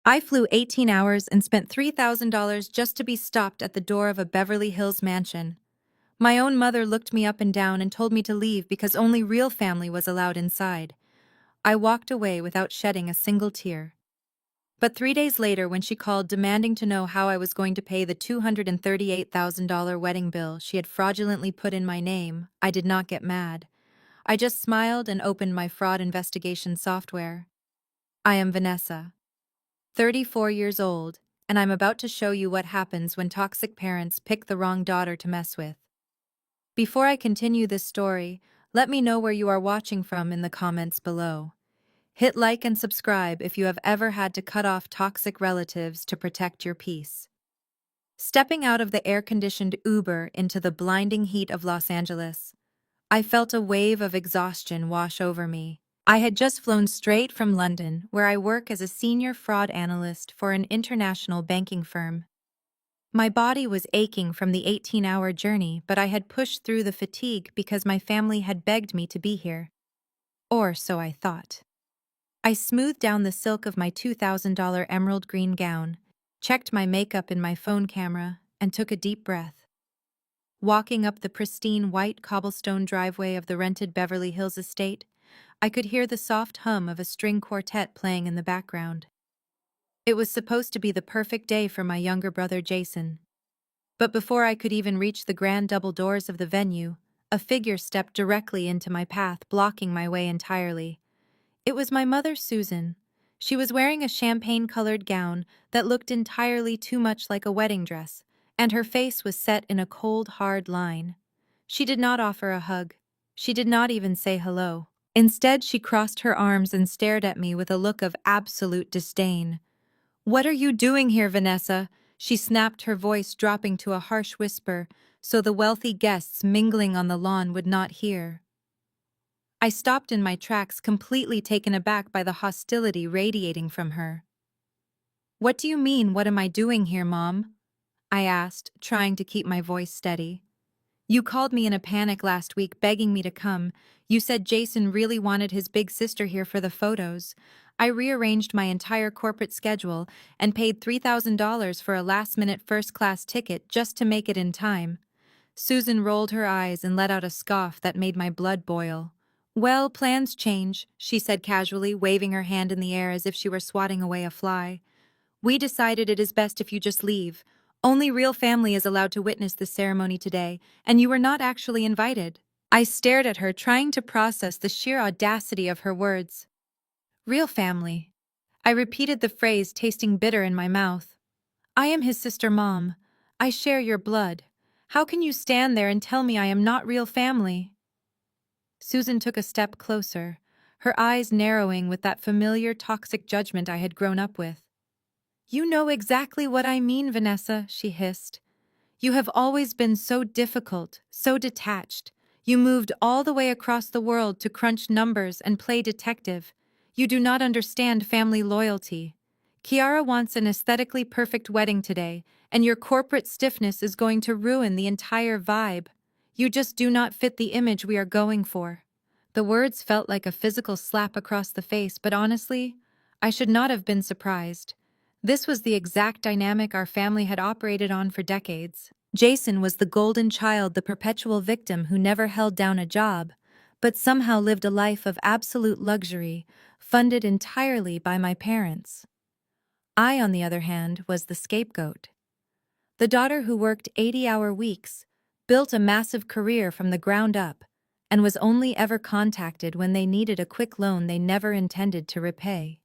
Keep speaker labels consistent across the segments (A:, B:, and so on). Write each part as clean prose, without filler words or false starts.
A: I flew 18 hours and spent $3,000 just to be stopped at the door of a Beverly Hills mansion. My own mother looked me up and down and told me to leave because only real family was allowed inside. I walked away without shedding a single tear. But 3 days later, when she called demanding to know how I was going to pay the $238,000 wedding bill she had fraudulently put in my name, I did not get mad. I just smiled and opened my fraud investigation software. I am Vanessa, 34 years old, and I'm about to show you what happens when toxic parents pick the wrong daughter to mess with. Before I continue this story, let me know where you are watching from in the comments below. Hit like and subscribe if you have ever had to cut off toxic relatives to protect your peace. Stepping out of the air-conditioned Uber into the blinding heat of Los Angeles, I felt a wave of exhaustion wash over me. I had just flown straight from London, where I work as a senior fraud analyst for an international banking firm. My body was aching from the 18-hour journey, but I had pushed through the fatigue because my family had begged me to be here. Or so I thought. I smoothed down the silk of my $2,000 emerald green gown, checked my makeup in my phone camera, and took a deep breath. Walking up the pristine white cobblestone driveway of the rented Beverly Hills estate, I could hear the soft hum of a string quartet playing in the background. It was supposed to be the perfect day for my younger brother Jason. But before I could even reach the grand double doors of the venue, a figure stepped directly into my path, blocking my way entirely. It was my mother, Susan. She was wearing a champagne-colored gown that looked entirely too much like a wedding dress, and her face was set in a cold, hard line. She did not offer a hug. She did not even say hello. Instead, she crossed her arms and stared at me with a look of absolute disdain. "What are you doing here, Vanessa?" She snapped, her voice dropping to a harsh whisper so the wealthy guests mingling on the lawn would not hear. I stopped in my tracks, completely taken aback by the hostility radiating from her. "What do you mean, what am I doing here, Mom?" I asked, trying to keep my voice steady. "You called me in a panic last week, begging me to come. You said Jason really wanted his big sister here for the photos. I rearranged my entire corporate schedule and paid $3,000 for a last-minute first-class ticket just to make it in time." Susan rolled her eyes and let out a scoff that made my blood boil. "Well, plans change," she said casually, waving her hand in the air as if she were swatting away a fly. "We decided it is best if you just leave. Only real family is allowed to witness this ceremony today, and you were not actually invited." I stared at her, trying to process the sheer audacity of her words. "Real family." I repeated the phrase, tasting bitter in my mouth. "I am his sister, Mom. I share your blood. How can you stand there and tell me I am not real family?" Susan took a step closer, her eyes narrowing with that familiar toxic judgment I had grown up with. "You know exactly what I mean, Vanessa," she hissed. "You have always been so difficult, so detached. You moved all the way across the world to crunch numbers and play detective. You do not understand family loyalty. Kiara wants an aesthetically perfect wedding today, and your corporate stiffness is going to ruin the entire vibe. You just do not fit the image we are going for." The words felt like a physical slap across the face, but honestly, I should not have been surprised. This was the exact dynamic our family had operated on for decades. Jason was the golden child, the perpetual victim who never held down a job, but somehow lived a life of absolute luxury, funded entirely by my parents. I, on the other hand, was the scapegoat. The daughter who worked 80-hour weeks, built a massive career from the ground up, and was only ever contacted when they needed a quick loan they never intended to repay.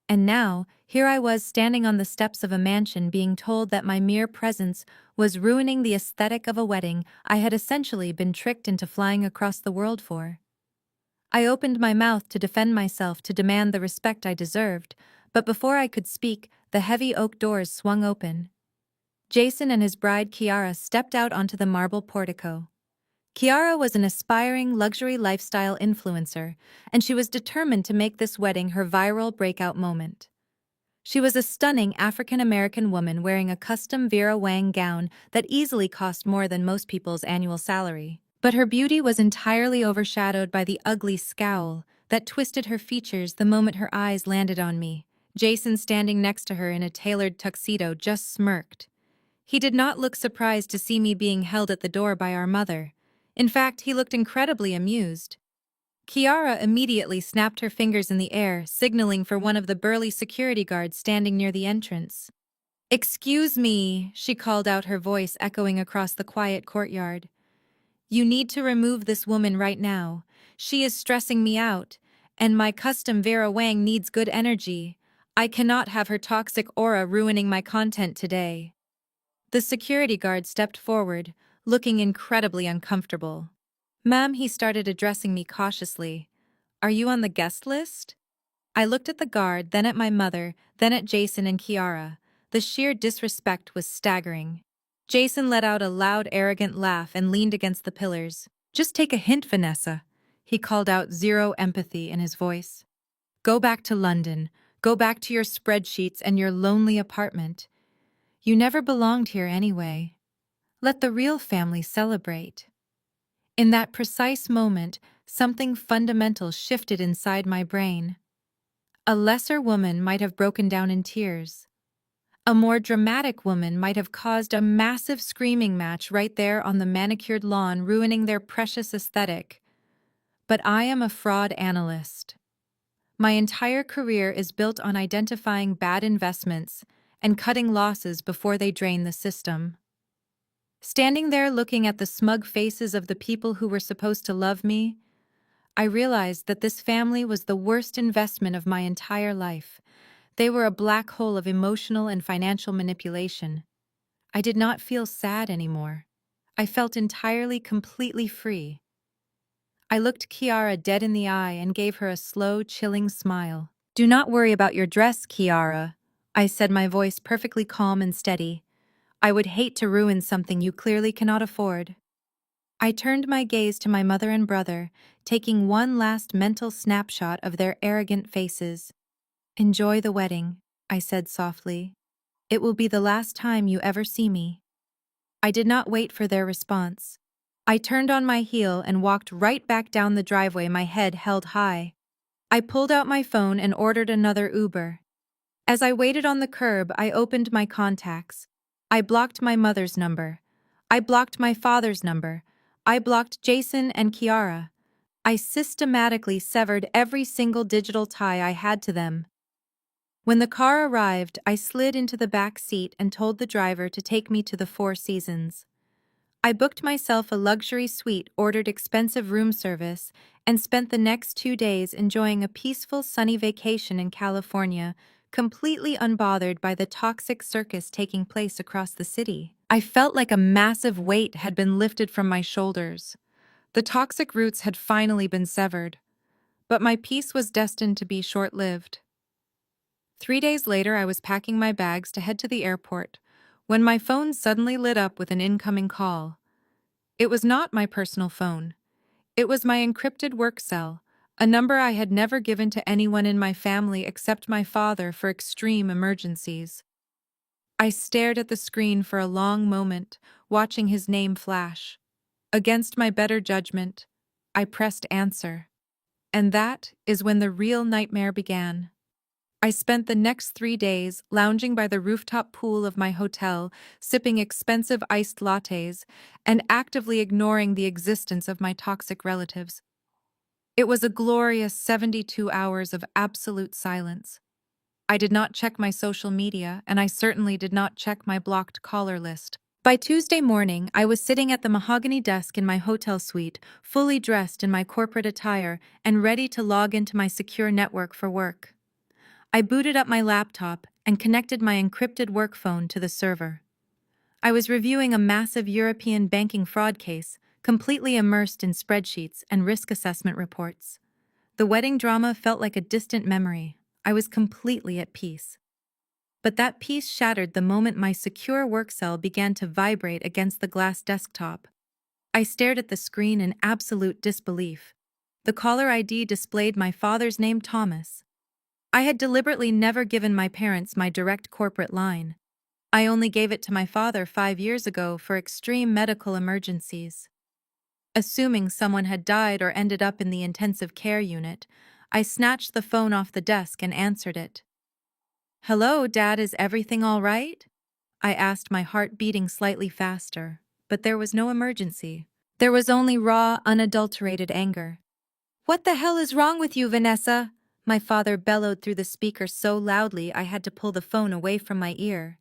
A: And now, here I was standing on the steps of a mansion being told that my mere presence was ruining the aesthetic of a wedding I had essentially been tricked into flying across the world for. I opened my mouth to defend myself, to demand the respect I deserved, but before I could speak, the heavy oak doors swung open. Jason and his bride Kiara stepped out onto the marble portico. Kiara was an aspiring luxury lifestyle influencer, and she was determined to make this wedding her viral breakout moment. She was a stunning African-American woman wearing a custom Vera Wang gown that easily cost more than most people's annual salary. But her beauty was entirely overshadowed by the ugly scowl that twisted her features the moment her eyes landed on me. Jason, standing next to her in a tailored tuxedo, just smirked. He did not look surprised to see me being held at the door by our mother. In fact, he looked incredibly amused. Kiara immediately snapped her fingers in the air, signaling for one of the burly security guards standing near the entrance. "Excuse me," she called out, her voice echoing across the quiet courtyard. "You need to remove this woman right now. She is stressing me out, and my custom Vera Wang needs good energy. I cannot have her toxic aura ruining my content today." The security guard stepped forward, looking incredibly uncomfortable. "Ma'am," he started, addressing me cautiously. "Are you on the guest list?" I looked at the guard, then at my mother, then at Jason and Kiara. The sheer disrespect was staggering. Jason let out a loud, arrogant laugh and leaned against the pillars. "Just take a hint, Vanessa," he called out, zero empathy in his voice. "Go back to London. Go back to your spreadsheets and your lonely apartment. You never belonged here anyway. Let the real family celebrate." In that precise moment, something fundamental shifted inside my brain. A lesser woman might have broken down in tears. A more dramatic woman might have caused a massive screaming match right there on the manicured lawn, ruining their precious aesthetic. But I am a fraud analyst. My entire career is built on identifying bad investments and cutting losses before they drain the system. Standing there looking at the smug faces of the people who were supposed to love me, I realized that this family was the worst investment of my entire life. They were a black hole of emotional and financial manipulation. I did not feel sad anymore. I felt entirely, completely free. I looked Kiara dead in the eye and gave her a slow, chilling smile. "Do not worry about your dress, Kiara," I said, my voice perfectly calm and steady. "I would hate to ruin something you clearly cannot afford." I turned my gaze to my mother and brother, taking one last mental snapshot of their arrogant faces. "Enjoy the wedding," I said softly. "It will be the last time you ever see me." I did not wait for their response. I turned on my heel and walked right back down the driveway, my head held high. I pulled out my phone and ordered another Uber. As I waited on the curb, I opened my contacts. I blocked my mother's number. I blocked my father's number. I blocked Jason and Kiara. I systematically severed every single digital tie I had to them. When the car arrived, I slid into the back seat and told the driver to take me to the Four Seasons. I booked myself a luxury suite, ordered expensive room service, and spent the next 2 days enjoying a peaceful, sunny vacation in California, completely unbothered by the toxic circus taking place across the city. I felt like a massive weight had been lifted from my shoulders. The toxic roots had finally been severed, but my peace was destined to be short-lived. 3 days later, I was packing my bags to head to the airport when my phone suddenly lit up with an incoming call. It was not my personal phone. It was my encrypted work cell, a number I had never given to anyone in my family except my father for extreme emergencies. I stared at the screen for a long moment, watching his name flash. Against my better judgment, I pressed answer. And that is when the real nightmare began. I spent the next 3 days lounging by the rooftop pool of my hotel, sipping expensive iced lattes, and actively ignoring the existence of my toxic relatives. It was a glorious 72 hours of absolute silence. I did not check my social media, and I certainly did not check my blocked caller list. By Tuesday morning, I was sitting at the mahogany desk in my hotel suite, fully dressed in my corporate attire and ready to log into my secure network for work. I booted up my laptop and connected my encrypted work phone to the server. I was reviewing a massive European banking fraud case, completely immersed in spreadsheets and risk assessment reports. The wedding drama felt like a distant memory. I was completely at peace. But that peace shattered the moment my secure work cell began to vibrate against the glass desktop. I stared at the screen in absolute disbelief. The caller ID displayed my father's name, Thomas. I had deliberately never given my parents my direct corporate line. I only gave it to my father 5 years ago for extreme medical emergencies. Assuming someone had died or ended up in the intensive care unit, I snatched the phone off the desk and answered it. Hello, Dad, is everything all right? I asked, my heart beating slightly faster, but there was no emergency. There was only raw, unadulterated anger. What the hell is wrong with you, Vanessa? My father bellowed through the speaker so loudly I had to pull the phone away from my ear.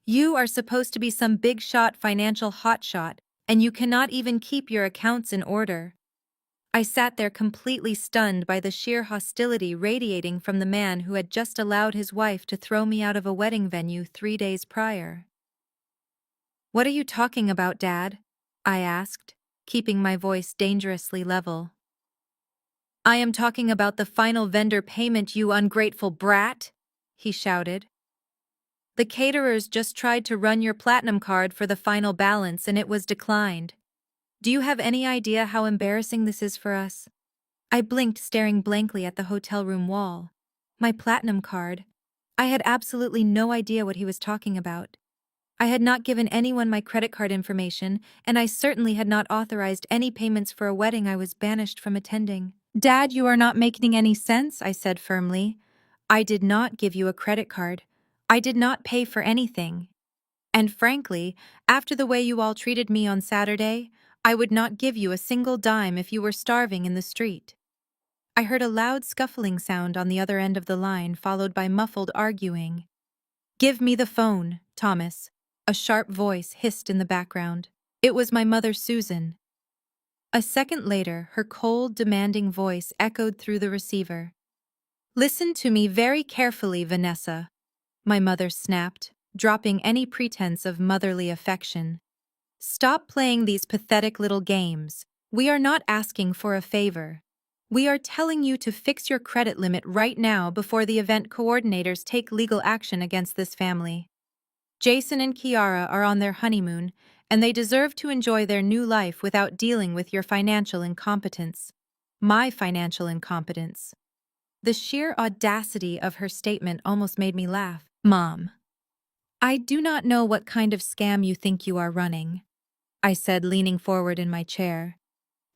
A: You are supposed to be some big-shot financial hotshot, and you cannot even keep your accounts in order. I sat there completely stunned by the sheer hostility radiating from the man who had just allowed his wife to throw me out of a wedding venue 3 days prior. What are you talking about, Dad? I asked, keeping my voice dangerously level. I am talking about the final vendor payment, you ungrateful brat, he shouted. The caterers just tried to run your platinum card for the final balance and it was declined. Do you have any idea how embarrassing this is for us? I blinked, staring blankly at the hotel room wall. My platinum card. I had absolutely no idea what he was talking about. I had not given anyone my credit card information, and I certainly had not authorized any payments for a wedding I was banished from attending. Dad, you are not making any sense, I said firmly. I did not give you a credit card. I did not pay for anything. And frankly, after the way you all treated me on Saturday, I would not give you a single dime if you were starving in the street. I heard a loud scuffling sound on the other end of the line, followed by muffled arguing. Give me the phone, Thomas. A sharp voice hissed in the background. It was my mother, Susan. A second later, her cold, demanding voice echoed through the receiver. Listen to me very carefully, Vanessa, my mother snapped, dropping any pretense of motherly affection. Stop playing these pathetic little games. We are not asking for a favor. We are telling you to fix your credit limit right now before the event coordinators take legal action against this family. Jason and Kiara are on their honeymoon, and they deserve to enjoy their new life without dealing with your financial incompetence. My financial incompetence. The sheer audacity of her statement almost made me laugh. Mom, I do not know what kind of scam you think you are running, I said, leaning forward in my chair.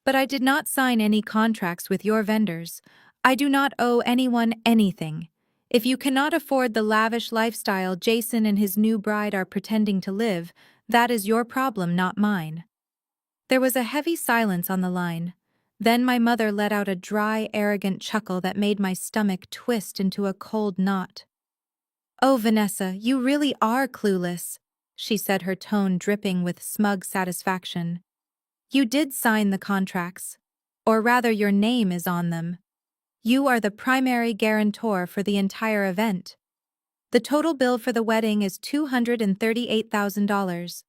A: But I did not sign any contracts with your vendors. I do not owe anyone anything. If you cannot afford the lavish lifestyle Jason and his new bride are pretending to live, that is your problem, not mine. There was a heavy silence on the line. Then my mother let out a dry, arrogant chuckle that made my stomach twist into a cold knot. Oh, Vanessa, you really are clueless, she said, her tone dripping with smug satisfaction. You did sign the contracts. Or rather, your name is on them. You are the primary guarantor for the entire event. The total bill for the wedding is $238,000.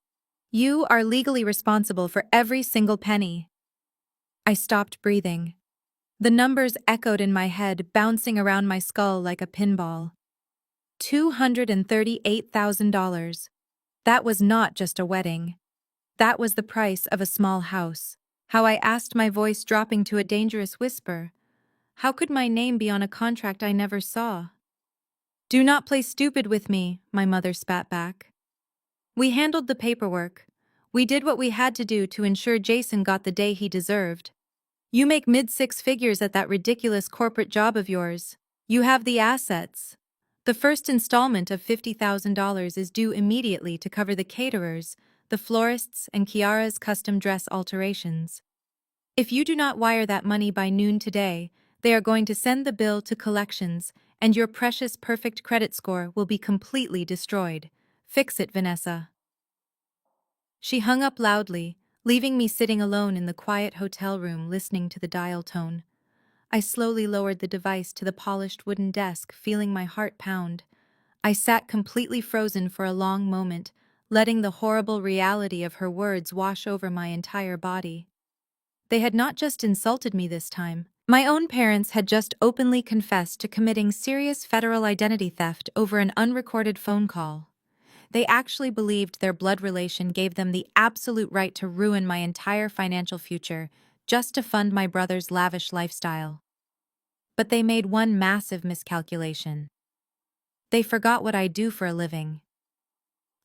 A: You are legally responsible for every single penny. I stopped breathing. The numbers echoed in my head, bouncing around my skull like a pinball. $238,000. That was not just a wedding. That was the price of a small house. How I asked, my voice dropping to a dangerous whisper. How could my name be on a contract I never saw? Do not play stupid with me, my mother spat back. We handled the paperwork. We did what we had to do to ensure Jason got the day he deserved. You make mid-six figures at that ridiculous corporate job of yours. You have the assets. The first installment of $50,000 is due immediately to cover the caterers, the florists, and Kiara's custom dress alterations. If you do not wire that money by noon today, they are going to send the bill to collections, and your precious perfect credit score will be completely destroyed. Fix it, Vanessa. She hung up loudly, leaving me sitting alone in the quiet hotel room listening to the dial tone. I slowly lowered the device to the polished wooden desk, feeling my heart pound. I sat completely frozen for a long moment, letting the horrible reality of her words wash over my entire body. They had not just insulted me this time. My own parents had just openly confessed to committing serious federal identity theft over an unrecorded phone call. They actually believed their blood relation gave them the absolute right to ruin my entire financial future just to fund my brother's lavish lifestyle. But they made one massive miscalculation. They forgot what I do for a living.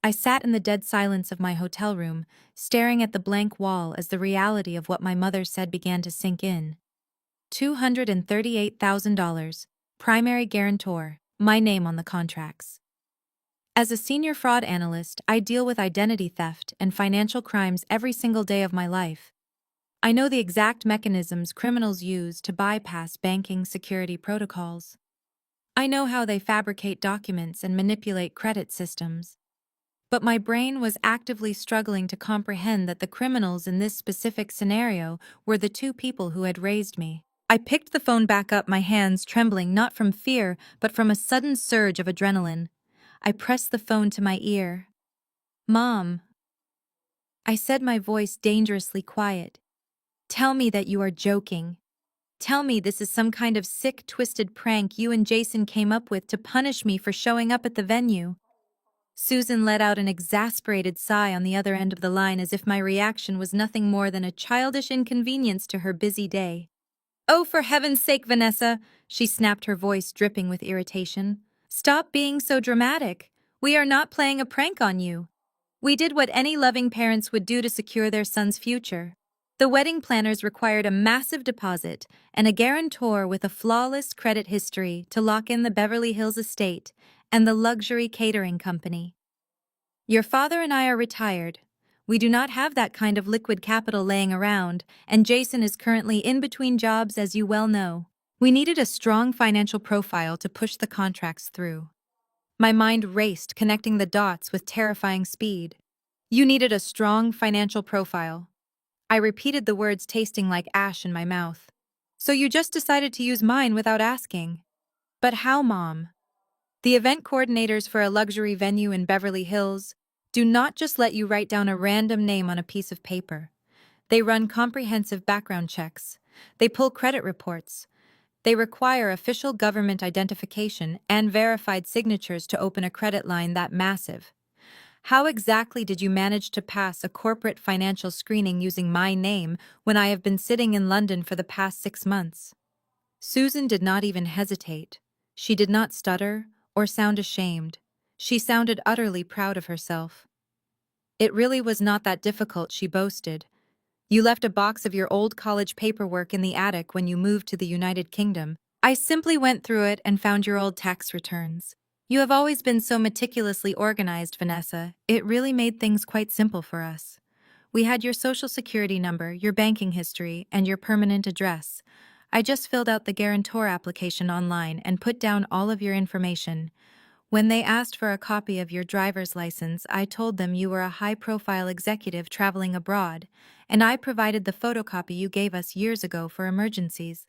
A: I sat in the dead silence of my hotel room, staring at the blank wall as the reality of what my mother said began to sink in. $238,000, primary guarantor. my name on the contracts. As a senior fraud analyst, I deal with identity theft and financial crimes every single day of my life. I know the exact mechanisms criminals use to bypass banking security protocols. I know how they fabricate documents and manipulate credit systems. But my brain was actively struggling to comprehend that the criminals in this specific scenario were the two people who had raised me. I picked the phone back up, my hands trembling not from fear, but from a sudden surge of adrenaline. I pressed the phone to my ear. "Mom," I said, my voice dangerously quiet. "Tell me that you are joking. Tell me this is some kind of sick, twisted prank you and Jason came up with to punish me for showing up at the venue." Susan let out an exasperated sigh on the other end of the line, as if my reaction was nothing more than a childish inconvenience to her busy day. "Oh, for heaven's sake, Vanessa," she snapped, her voice dripping with irritation. "Stop being so dramatic. We are not playing a prank on you. We did what any loving parents would do to secure their son's future. The wedding planners required a massive deposit and a guarantor with a flawless credit history to lock in the Beverly Hills estate and the luxury catering company. Your father and I are retired. We do not have that kind of liquid capital laying around, and Jason is currently in between jobs, as you well know. We needed a strong financial profile to push the contracts through." My mind raced, connecting the dots with terrifying speed. "You needed a strong financial profile." I repeated the words, tasting like ash in my mouth. "So you just decided to use mine without asking?" "But how, Mom? The event coordinators for a luxury venue in Beverly Hills do not just let you write down a random name on a piece of paper. They run comprehensive background checks. They pull credit reports. They require official government identification and verified signatures to open a credit line that massive. How exactly did you manage to pass a corporate financial screening using my name when I have been sitting in London for the past 6 months?" Susan did not even hesitate. She did not stutter or sound ashamed. She sounded utterly proud of herself. "It really was not that difficult," she boasted. "You left a box of your old college paperwork in the attic when you moved to the United Kingdom. I simply went through it and found your old tax returns. You have always been so meticulously organized, Vanessa. It really made things quite simple for us. We had your social security number, your banking history, and your permanent address. I just filled out the guarantor application online and put down all of your information. When they asked for a copy of your driver's license, I told them you were a high-profile executive traveling abroad, and I provided the photocopy you gave us years ago for emergencies.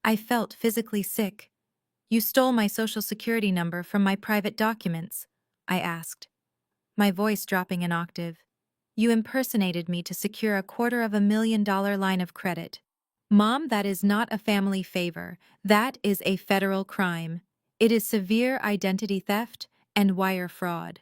A: I felt physically sick. You stole my social security number from my private documents," I asked, my voice dropping an octave. "You impersonated me to secure a $250,000 line of credit. Mom, that is not a family favor. That is a federal crime. It is severe identity theft and wire fraud."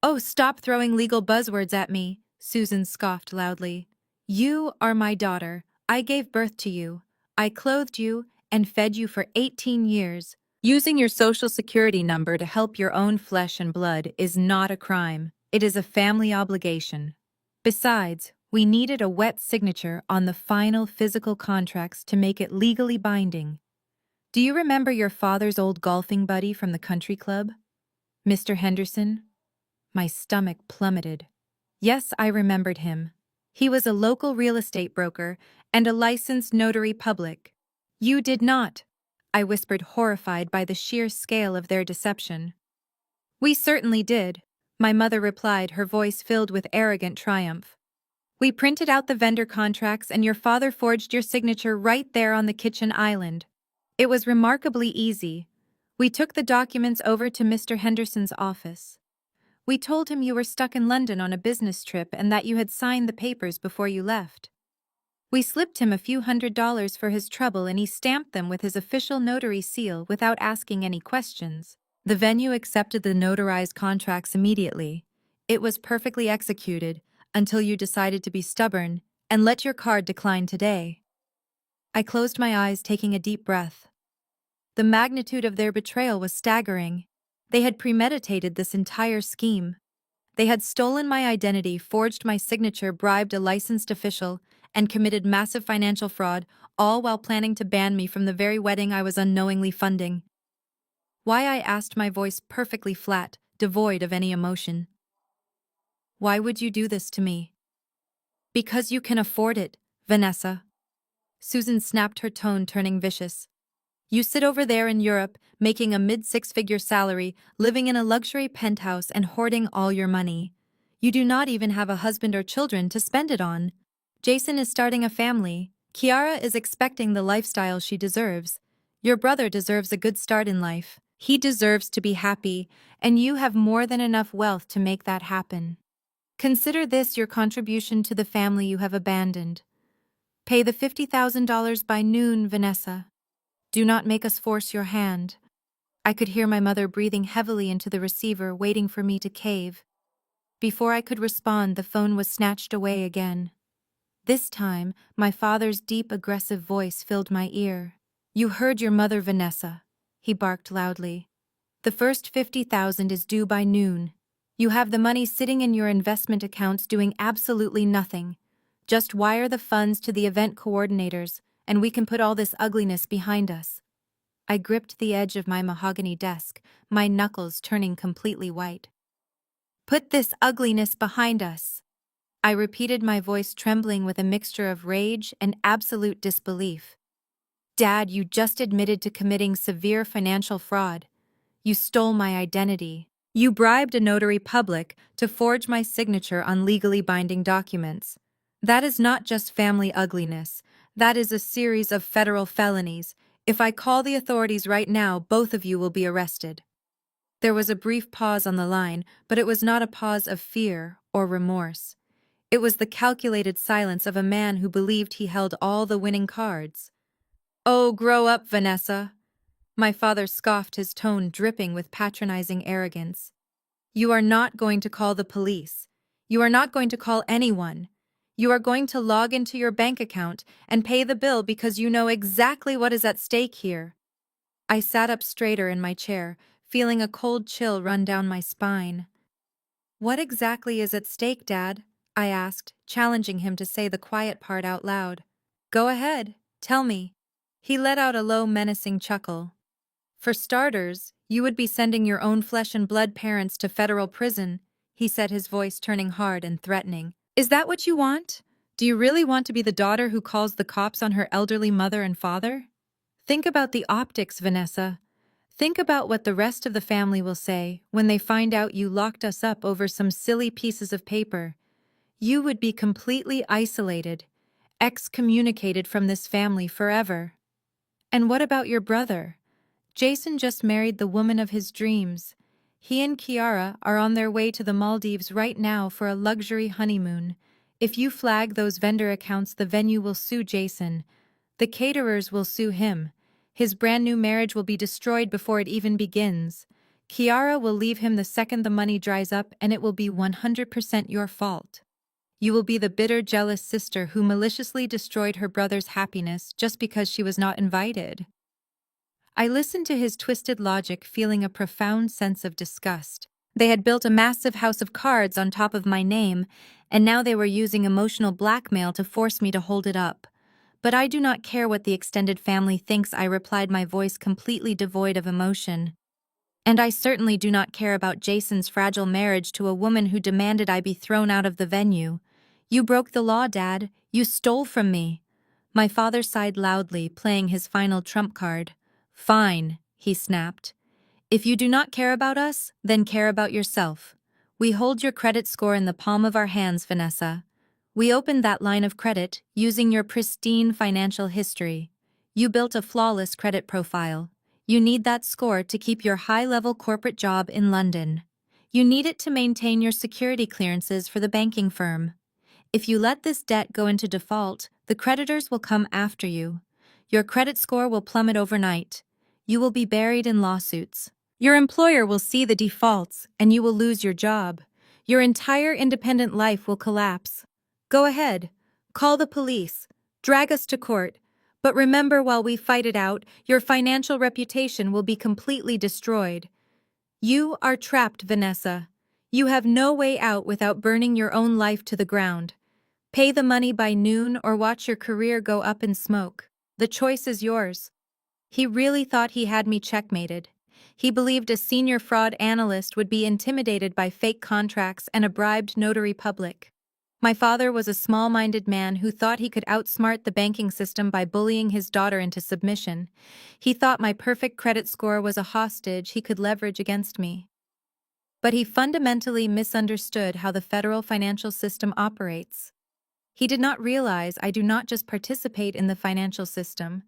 A: "Oh, stop throwing legal buzzwords at me," Susan scoffed loudly. "You are my daughter. I gave birth to you. I clothed you and fed you for 18 years. Using your social security number to help your own flesh and blood is not a crime. It is a family obligation. Besides, we needed a wet signature on the final physical contracts to make it legally binding. Do you remember your father's old golfing buddy from the country club, Mr. Henderson?" My stomach plummeted. Yes, I remembered him. He was a local real estate broker and a licensed notary public. "You did not," I whispered, horrified by the sheer scale of their deception. "We certainly did," my mother replied, her voice filled with arrogant triumph. "We printed out the vendor contracts and your father forged your signature right there on the kitchen island. It was remarkably easy. We took the documents over to Mr. Henderson's office. We told him you were stuck in London on a business trip and that you had signed the papers before you left. We slipped him a few $100s for his trouble and he stamped them with his official notary seal without asking any questions. The venue accepted the notarized contracts immediately. It was perfectly executed until you decided to be stubborn and let your card decline today." I closed my eyes, taking a deep breath. The magnitude of their betrayal was staggering. They had premeditated this entire scheme. They had stolen my identity, forged my signature, bribed a licensed official, and committed massive financial fraud, all while planning to ban me from the very wedding I was unknowingly funding. Why, I asked, my voice perfectly flat, devoid of any emotion. Why would you do this to me? Because you can afford it, Vanessa. Susan snapped, her tone turning vicious. You sit over there in Europe, making a mid-six-figure salary, living in a luxury penthouse and hoarding all your money. You do not even have a husband or children to spend it on. Jason is starting a family. Kiara is expecting the lifestyle she deserves. Your brother deserves a good start in life. He deserves to be happy, and you have more than enough wealth to make that happen. Consider this your contribution to the family you have abandoned. Pay the $50,000 by noon, Vanessa. Do not make us force your hand. I could hear my mother breathing heavily into the receiver, waiting for me to cave. Before I could respond, the phone was snatched away again. This time, my father's deep, aggressive voice filled my ear. You heard your mother, Vanessa, he barked loudly. The first 50,000 is due by noon. You have the money sitting in your investment accounts doing absolutely nothing. Just wire the funds to the event coordinators, and we can put all this ugliness behind us. I gripped the edge of my mahogany desk, my knuckles turning completely white. Put this ugliness behind us. I repeated, my voice trembling with a mixture of rage and absolute disbelief. Dad, you just admitted to committing severe financial fraud. You stole my identity. You bribed a notary public to forge my signature on legally binding documents. That is not just family ugliness. That is a series of federal felonies. If I call the authorities right now, both of you will be arrested. There was a brief pause on the line, but it was not a pause of fear or remorse. It was the calculated silence of a man who believed he held all the winning cards. Oh, grow up, Vanessa. My father scoffed, his tone dripping with patronizing arrogance. You are not going to call the police. You are not going to call anyone. You are going to log into your bank account and pay the bill because you know exactly what is at stake here. I sat up straighter in my chair, feeling a cold chill run down my spine. What exactly is at stake, Dad? I asked, challenging him to say the quiet part out loud. Go ahead, tell me. He let out a low, menacing chuckle. For starters, you would be sending your own flesh and blood parents to federal prison, he said, his voice turning hard and threatening. Is that what you want? Do you really want to be the daughter who calls the cops on her elderly mother and father? Think about the optics, Vanessa. Think about what the rest of the family will say when they find out you locked us up over some silly pieces of paper. You would be completely isolated, excommunicated from this family forever. And what about your brother? Jason just married the woman of his dreams. He and Kiara are on their way to the Maldives right now for a luxury honeymoon. If you flag those vendor accounts, the venue will sue Jason. The caterers will sue him. His brand new marriage will be destroyed before it even begins. Kiara will leave him the second the money dries up, and it will be 100% your fault. You will be the bitter, jealous sister who maliciously destroyed her brother's happiness just because she was not invited. I listened to his twisted logic, feeling a profound sense of disgust. They had built a massive house of cards on top of my name, and now they were using emotional blackmail to force me to hold it up. But I do not care what the extended family thinks, I replied, my voice completely devoid of emotion. And I certainly do not care about Jason's fragile marriage to a woman who demanded I be thrown out of the venue. You broke the law, Dad. You stole from me. My father sighed loudly, playing his final trump card. Fine, he snapped. If you do not care about us, then care about yourself. We hold your credit score in the palm of our hands, Vanessa. We opened that line of credit using your pristine financial history. You built a flawless credit profile. You need that score to keep your high-level corporate job in London. You need it to maintain your security clearances for the banking firm. If you let this debt go into default, the creditors will come after you. Your credit score will plummet overnight. You will be buried in lawsuits. Your employer will see the defaults, and you will lose your job. Your entire independent life will collapse. Go ahead. Call the police. Drag us to court. But remember, while we fight it out, your financial reputation will be completely destroyed. You are trapped, Vanessa. You have no way out without burning your own life to the ground. Pay the money by noon or watch your career go up in smoke. The choice is yours. He really thought he had me checkmated. He believed a senior fraud analyst would be intimidated by fake contracts and a bribed notary public. My father was a small-minded man who thought he could outsmart the banking system by bullying his daughter into submission. He thought my perfect credit score was a hostage he could leverage against me. But he fundamentally misunderstood how the federal financial system operates. He did not realize I do not just participate in the financial system.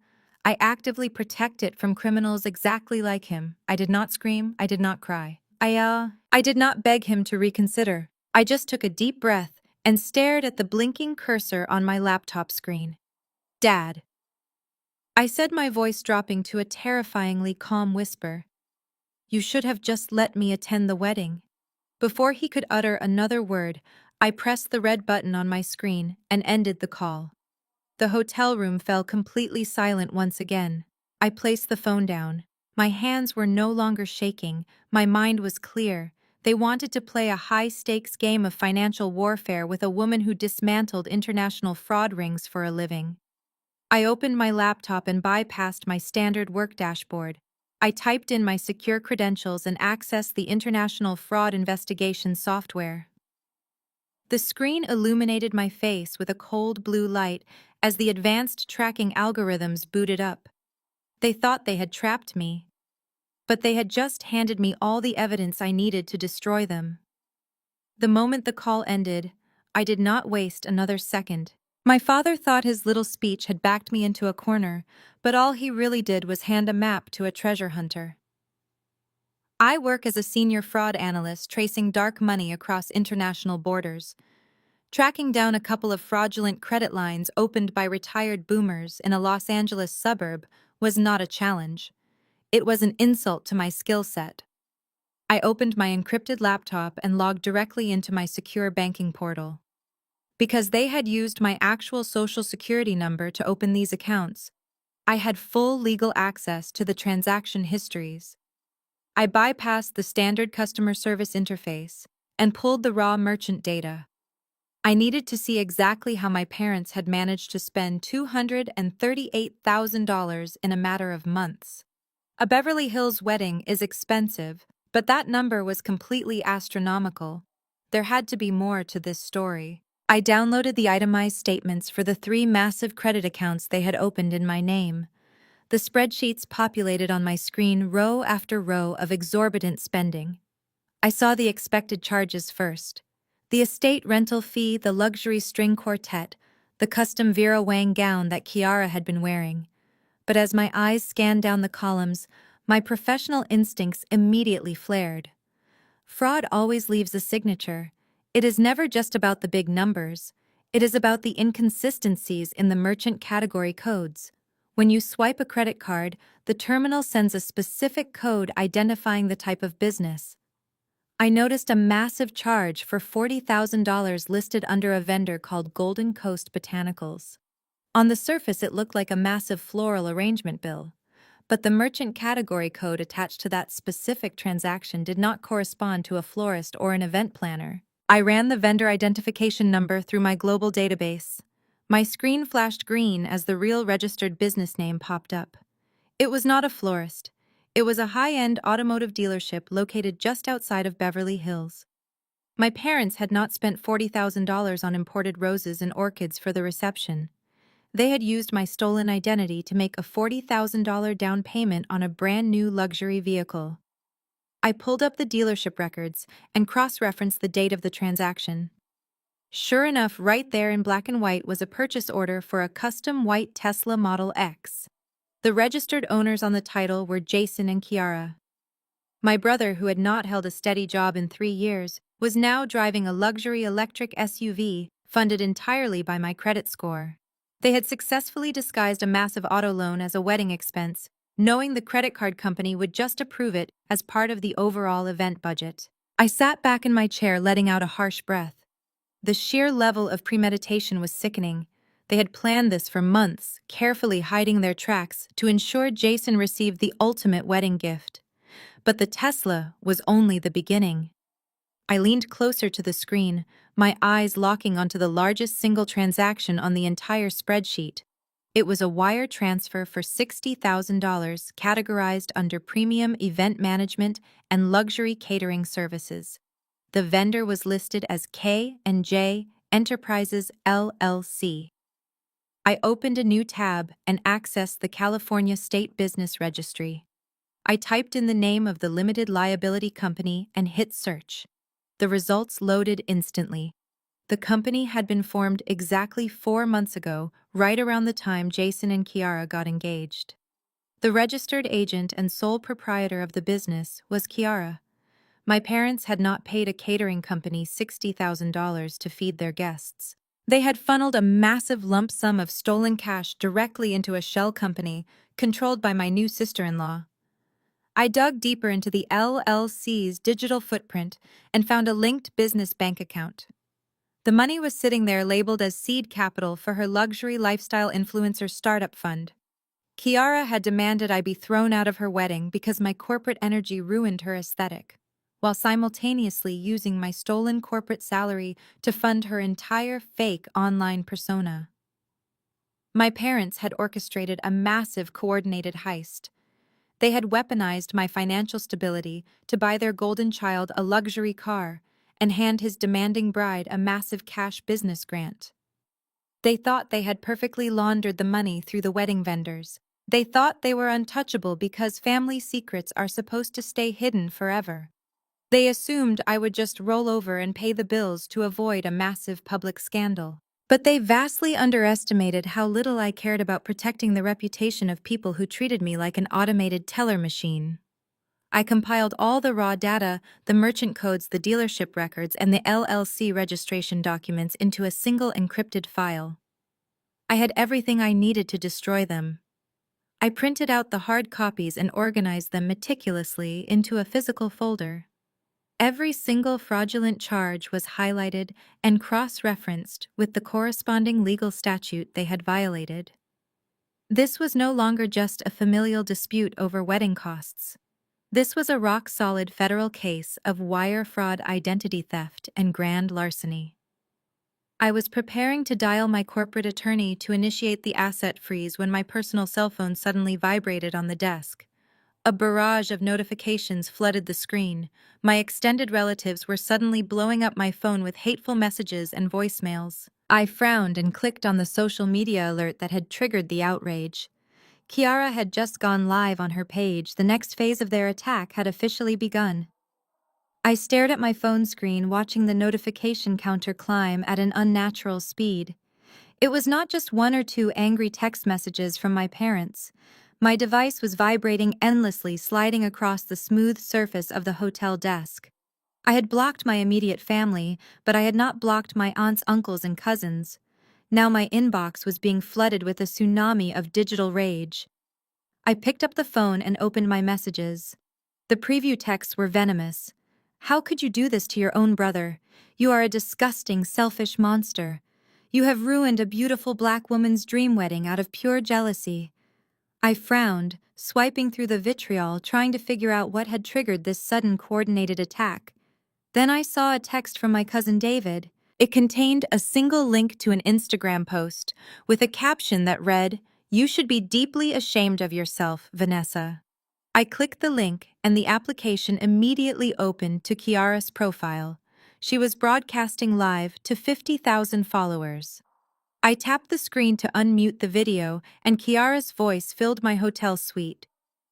A: I actively protect it from criminals exactly like him. I did not scream, I did not cry. I did not beg him to reconsider. I just took a deep breath and stared at the blinking cursor on my laptop screen. Dad. I said, my voice dropping to a terrifyingly calm whisper. You should have just let me attend the wedding. Before he could utter another word, I pressed the red button on my screen and ended the call. The hotel room fell completely silent once again. I placed the phone down. My hands were no longer shaking, my mind was clear. They wanted to play a high-stakes game of financial warfare with a woman who dismantled international fraud rings for a living. I opened my laptop and bypassed my standard work dashboard. I typed in my secure credentials and accessed the international fraud investigation software. The screen illuminated my face with a cold blue light as the advanced tracking algorithms booted up. They thought they had trapped me, but they had just handed me all the evidence I needed to destroy them. The moment the call ended, I did not waste another second. My father thought his little speech had backed me into a corner, but all he really did was hand a map to a treasure hunter. I work as a senior fraud analyst tracing dark money across international borders. Tracking down a couple of fraudulent credit lines opened by retired boomers in a Los Angeles suburb was not a challenge. It was an insult to my skill set. I opened my encrypted laptop and logged directly into my secure banking portal. Because they had used my actual social security number to open these accounts, I had full legal access to the transaction histories. I bypassed the standard customer service interface and pulled the raw merchant data. I needed to see exactly how my parents had managed to spend $238,000 in a matter of months. A Beverly Hills wedding is expensive, but that number was completely astronomical. There had to be more to this story. I downloaded the itemized statements for the 3 massive credit accounts they had opened in my name. The spreadsheets populated on my screen row after row of exorbitant spending. I saw the expected charges first. The estate rental fee, the luxury string quartet, the custom Vera Wang gown that Kiara had been wearing. But as my eyes scanned down the columns, my professional instincts immediately flared. Fraud always leaves a signature. It is never just about the big numbers. It is about the inconsistencies in the merchant category codes. When you swipe a credit card, the terminal sends a specific code identifying the type of business. I noticed a massive charge for $40,000 listed under a vendor called Golden Coast Botanicals. On the surface, it looked like a massive floral arrangement bill, but the merchant category code attached to that specific transaction did not correspond to a florist or an event planner. I ran the vendor identification number through my global database. My screen flashed green as the real registered business name popped up. It was not a florist. It was a high-end automotive dealership located just outside of Beverly Hills. My parents had not spent $40,000 on imported roses and orchids for the reception. They had used my stolen identity to make a $40,000 down payment on a brand new luxury vehicle. I pulled up the dealership records and cross-referenced the date of the transaction. Sure enough, right there in black and white was a purchase order for a custom white Tesla Model X. The registered owners on the title were Jason and Kiara. My brother, who had not held a steady job in 3 years, was now driving a luxury electric SUV funded entirely by my credit score. They had successfully disguised a massive auto loan as a wedding expense, knowing the credit card company would just approve it as part of the overall event budget. I sat back in my chair, letting out a harsh breath. The sheer level of premeditation was sickening. They had planned this for months, carefully hiding their tracks to ensure Jason received the ultimate wedding gift. But the Tesla was only the beginning. I leaned closer to the screen, my eyes locking onto the largest single transaction on the entire spreadsheet. It was a wire transfer for $60,000 categorized under premium event management and luxury catering services. The vendor was listed as K&J Enterprises LLC. I opened a new tab and accessed the California State Business Registry. I typed in the name of the limited liability company and hit search. The results loaded instantly. The company had been formed exactly 4 months ago, right around the time Jason and Kiara got engaged. The registered agent and sole proprietor of the business was Kiara. My parents had not paid a catering company $60,000 to feed their guests. They had funneled a massive lump sum of stolen cash directly into a shell company controlled by my new sister-in-law. I dug deeper into the LLC's digital footprint and found a linked business bank account. The money was sitting there labeled as seed capital for her luxury lifestyle influencer startup fund. Kiara had demanded I be thrown out of her wedding because my corporate energy ruined her aesthetic, while simultaneously using my stolen corporate salary to fund her entire fake online persona. My parents had orchestrated a massive coordinated heist. They had weaponized my financial stability to buy their golden child a luxury car and hand his demanding bride a massive cash business grant. They thought they had perfectly laundered the money through the wedding vendors. They thought they were untouchable because family secrets are supposed to stay hidden forever. They assumed I would just roll over and pay the bills to avoid a massive public scandal. But they vastly underestimated how little I cared about protecting the reputation of people who treated me like an automated teller machine. I compiled all the raw data, the merchant codes, the dealership records, and the LLC registration documents into a single encrypted file. I had everything I needed to destroy them. I printed out the hard copies and organized them meticulously into a physical folder. Every single fraudulent charge was highlighted and cross-referenced with the corresponding legal statute they had violated. This was no longer just a familial dispute over wedding costs. This was a rock-solid federal case of wire fraud, identity theft, and grand larceny. I was preparing to dial my corporate attorney to initiate the asset freeze when my personal cell phone suddenly vibrated on the desk. A barrage of notifications flooded the screen. My extended relatives were suddenly blowing up my phone with hateful messages and voicemails. I frowned and clicked on the social media alert that had triggered the outrage. Kiara had just gone live on her page. The next phase of their attack had officially begun. I stared at my phone screen, watching the notification counter climb at an unnatural speed. It was not just 1 or 2 angry text messages from my parents. My device was vibrating endlessly, sliding across the smooth surface of the hotel desk. I had blocked my immediate family, but I had not blocked my aunts, uncles, and cousins. Now my inbox was being flooded with a tsunami of digital rage. I picked up the phone and opened my messages. The preview texts were venomous. "How could you do this to your own brother? You are a disgusting, selfish monster. You have ruined a beautiful black woman's dream wedding out of pure jealousy." I frowned, swiping through the vitriol, trying to figure out what had triggered this sudden coordinated attack. Then I saw a text from my cousin David. It contained a single link to an Instagram post, with a caption that read, "You should be deeply ashamed of yourself, Vanessa." I clicked the link, and the application immediately opened to Kiara's profile. She was broadcasting live to 50,000 followers. I tapped the screen to unmute the video, and Kiara's voice filled my hotel suite.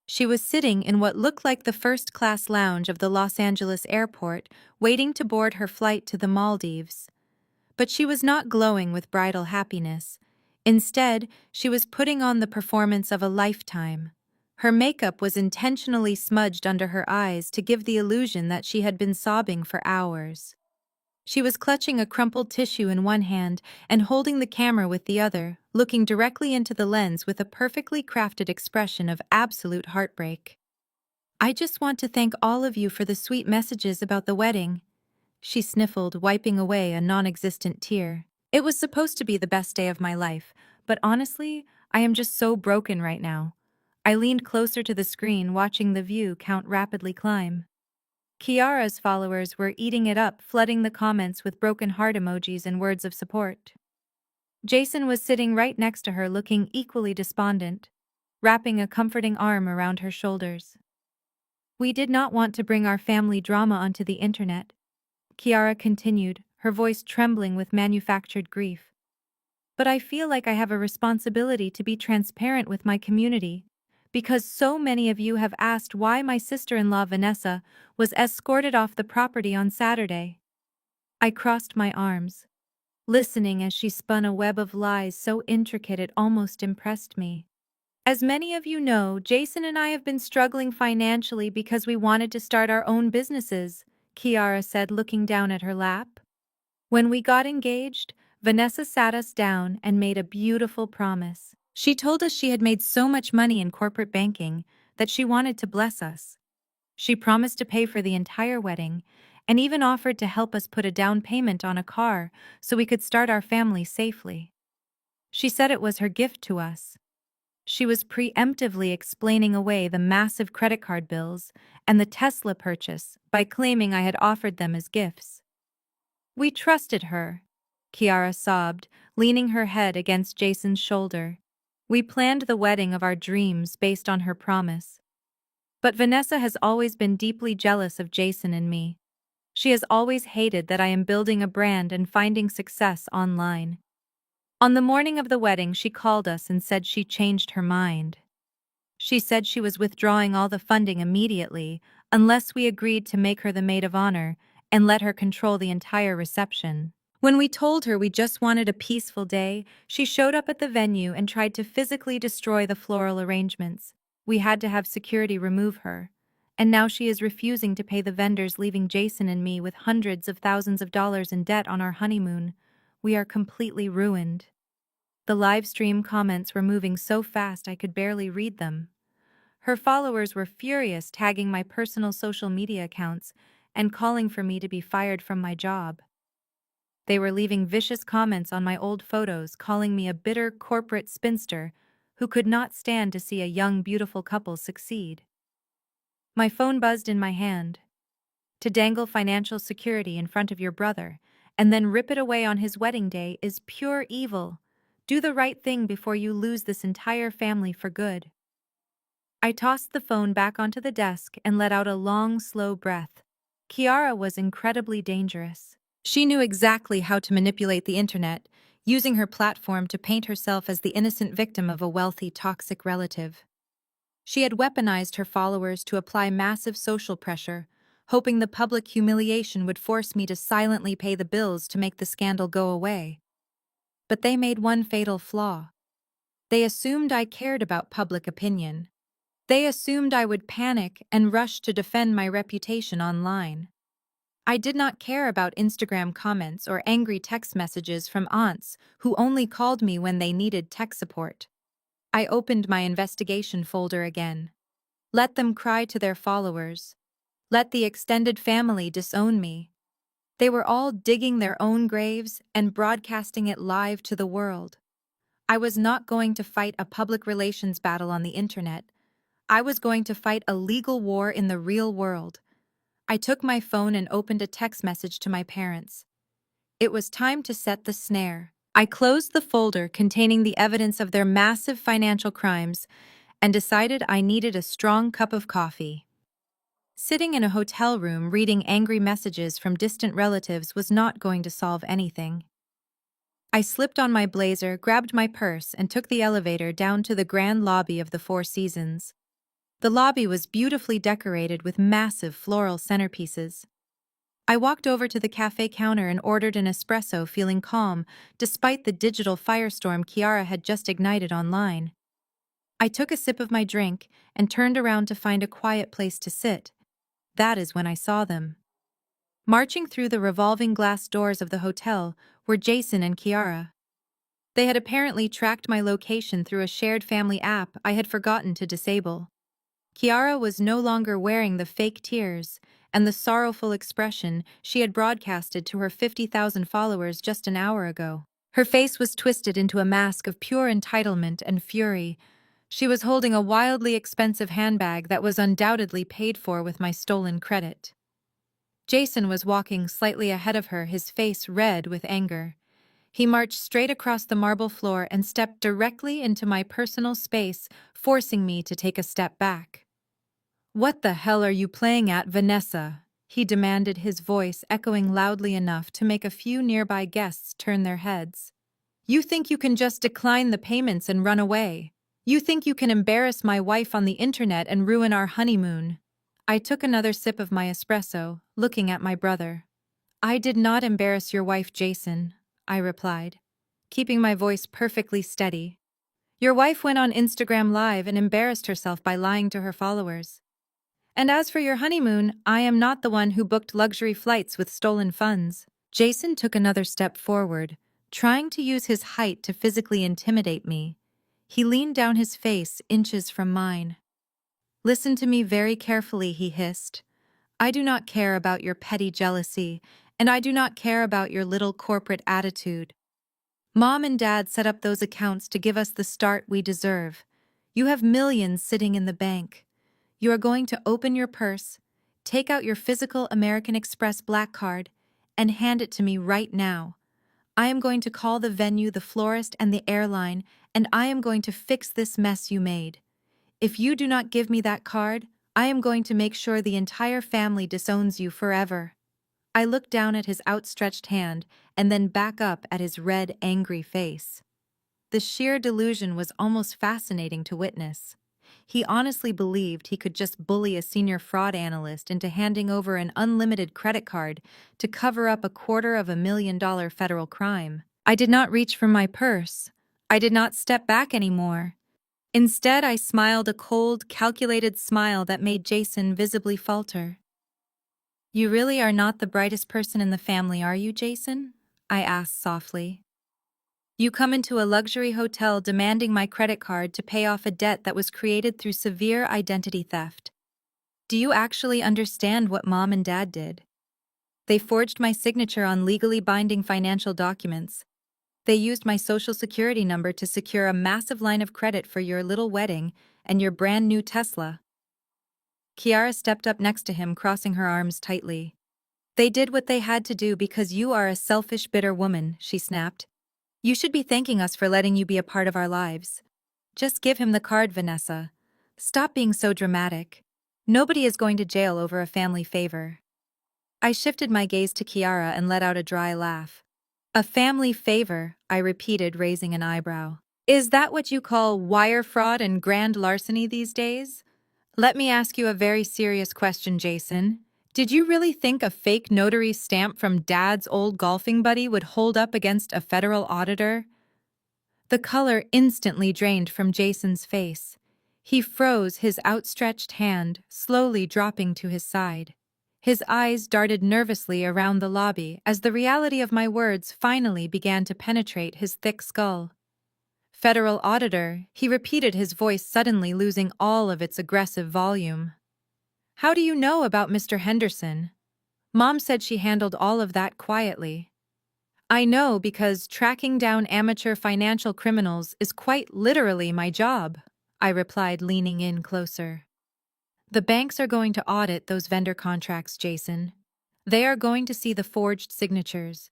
A: She was sitting in what looked like the first-class lounge of the Los Angeles airport, waiting to board her flight to the Maldives. But she was not glowing with bridal happiness. Instead, she was putting on the performance of a lifetime. Her makeup was intentionally smudged under her eyes to give the illusion that she had been sobbing for hours. She was clutching a crumpled tissue in one hand and holding the camera with the other, looking directly into the lens with a perfectly crafted expression of absolute heartbreak. "I just want to thank all of you for the sweet messages about the wedding," she sniffled, wiping away a non-existent tear. "It was supposed to be the best day of my life, but honestly, I am just so broken right now." I leaned closer to the screen, watching the view count rapidly climb. Kiara's followers were eating it up, flooding the comments with broken heart emojis and words of support. Jason was sitting right next to her looking equally despondent, wrapping a comforting arm around her shoulders. We did not want to bring our family drama onto the internet, Kiara continued, her voice trembling with manufactured grief. But I feel like I have a responsibility to be transparent with my community, because so many of you have asked why my sister-in-law Vanessa was escorted off the property on Saturday. I crossed my arms, listening as she spun a web of lies so intricate it almost impressed me. As many of you know, Jason and I have been struggling financially because we wanted to start our own businesses, Kiara said, looking down at her lap. When we got engaged, Vanessa sat us down and made a beautiful promise. She told us she had made so much money in corporate banking that she wanted to bless us. She promised to pay for the entire wedding and even offered to help us put a down payment on a car so we could start our family safely. She said it was her gift to us. She was preemptively explaining away the massive credit card bills and the Tesla purchase by claiming I had offered them as gifts. We trusted her, Kiara sobbed, leaning her head against Jason's shoulder. We planned the wedding of our dreams based on her promise. But Vanessa has always been deeply jealous of Jason and me. She has always hated that I am building a brand and finding success online. On the morning of the wedding, she called us and said she changed her mind. She said she was withdrawing all the funding immediately unless we agreed to make her the maid of honor and let her control the entire reception. When we told her we just wanted a peaceful day, she showed up at the venue and tried to physically destroy the floral arrangements. We had to have security remove her. And now she is refusing to pay the vendors, leaving Jason and me with hundreds of thousands of dollars in debt on our honeymoon. We are completely ruined. The live stream comments were moving so fast I could barely read them. Her followers were furious, tagging my personal social media accounts and calling for me to be fired from my job. They were leaving vicious comments on my old photos, calling me a bitter corporate spinster who could not stand to see a young, beautiful couple succeed. My phone buzzed in my hand. To dangle financial security in front of your brother and then rip it away on his wedding day is pure evil. Do the right thing before you lose this entire family for good. I tossed the phone back onto the desk and let out a long, slow breath. Kiara was incredibly dangerous. She knew exactly how to manipulate the internet, using her platform to paint herself as the innocent victim of a wealthy, toxic relative. She had weaponized her followers to apply massive social pressure, hoping the public humiliation would force me to silently pay the bills to make the scandal go away. But they made one fatal flaw. They assumed I cared about public opinion. They assumed I would panic and rush to defend my reputation online. I did not care about Instagram comments or angry text messages from aunts who only called me when they needed tech support. I opened my investigation folder again. Let them cry to their followers. Let the extended family disown me. They were all digging their own graves and broadcasting it live to the world. I was not going to fight a public relations battle on the internet. I was going to fight a legal war in the real world. I took my phone and opened a text message to my parents. It was time to set the snare. I closed the folder containing the evidence of their massive financial crimes and decided I needed a strong cup of coffee. Sitting in a hotel room reading angry messages from distant relatives was not going to solve anything. I slipped on my blazer, grabbed my purse, and took the elevator down to the grand lobby of the Four Seasons. The lobby was beautifully decorated with massive floral centerpieces. I walked over to the cafe counter and ordered an espresso, feeling calm despite the digital firestorm Kiara had just ignited online. I took a sip of my drink and turned around to find a quiet place to sit. That is when I saw them. Marching through the revolving glass doors of the hotel were Jason and Kiara. They had apparently tracked my location through a shared family app I had forgotten to disable. Kiara was no longer wearing the fake tears and the sorrowful expression she had broadcasted to her 50,000 followers just an hour ago. Her face was twisted into a mask of pure entitlement and fury. She was holding a wildly expensive handbag that was undoubtedly paid for with my stolen credit. Jason was walking slightly ahead of her, his face red with anger. He marched straight across the marble floor and stepped directly into my personal space, forcing me to take a step back. "What the hell are you playing at, Vanessa?" he demanded, his voice echoing loudly enough to make a few nearby guests turn their heads. "You think you can just decline the payments and run away? You think you can embarrass my wife on the internet and ruin our honeymoon?" I took another sip of my espresso, looking at my brother. "I did not embarrass your wife, Jason," I replied, keeping my voice perfectly steady. "Your wife went on Instagram Live and embarrassed herself by lying to her followers. And as for your honeymoon, I am not the one who booked luxury flights with stolen funds." Jason took another step forward, trying to use his height to physically intimidate me. He leaned down, his face inches from mine. "Listen to me very carefully," he hissed. "I do not care about your petty jealousy, and I do not care about your little corporate attitude. Mom and Dad set up those accounts to give us the start we deserve. You have millions sitting in the bank. You are going to open your purse, take out your physical American Express Black Card, and hand it to me right now. I am going to call the venue, the florist, and the airline, and I am going to fix this mess you made. If you do not give me that card, I am going to make sure the entire family disowns you forever." I looked down at his outstretched hand and then back up at his red, angry face. The sheer delusion was almost fascinating to witness. He honestly believed he could just bully a senior fraud analyst into handing over an unlimited credit card to cover up a $250,000 federal crime. I did not reach for my purse. I did not step back anymore. Instead, I smiled, a cold, calculated smile that made Jason visibly falter. "You really are not the brightest person in the family, are you, Jason?" I asked softly. "You come into a luxury hotel demanding my credit card to pay off a debt that was created through severe identity theft. Do you actually understand what Mom and Dad did? They forged my signature on legally binding financial documents. They used my social security number to secure a massive line of credit for your little wedding and your brand new Tesla." Kiara stepped up next to him, crossing her arms tightly. "They did what they had to do because you are a selfish, bitter woman," she snapped. "You should be thanking us for letting you be a part of our lives. Just give him the card, Vanessa. Stop being so dramatic. Nobody is going to jail over a family favor." I shifted my gaze to Kiara and let out a dry laugh. "A family favor," I repeated, raising an eyebrow. "Is that what you call wire fraud and grand larceny these days? Let me ask you a very serious question, Jason. Did you really think a fake notary stamp from Dad's old golfing buddy would hold up against a federal auditor?" The color instantly drained from Jason's face. He froze, his outstretched hand slowly dropping to his side. His eyes darted nervously around the lobby as the reality of my words finally began to penetrate his thick skull. "Federal auditor," he repeated, his voice suddenly losing all of its aggressive volume. "How do you know about Mr. Henderson? Mom said she handled all of that quietly." "I know because tracking down amateur financial criminals is quite literally my job," I replied, leaning in closer. "The banks are going to audit those vendor contracts, Jason. They are going to see the forged signatures.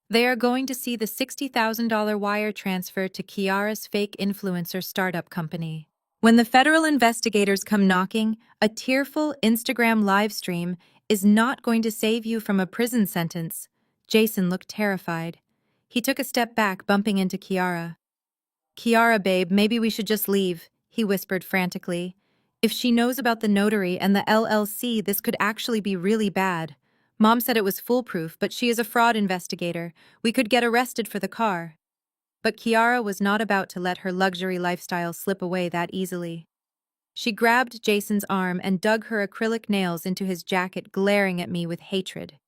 A: They are going to see the $60,000 wire transfer to Kiara's fake influencer startup company. When the federal investigators come knocking, a tearful Instagram live stream is not going to save you from a prison sentence." Jason looked terrified. He took a step back, bumping into Kiara. "Kiara, babe, maybe we should just leave," he whispered frantically. "If she knows about the notary and the LLC, this could actually be really bad. Mom said it was foolproof, but she is a fraud investigator. We could get arrested for the car." But Kiara was not about to let her luxury lifestyle slip away that easily. She grabbed Jason's arm and dug her acrylic nails into his jacket, glaring at me with hatred.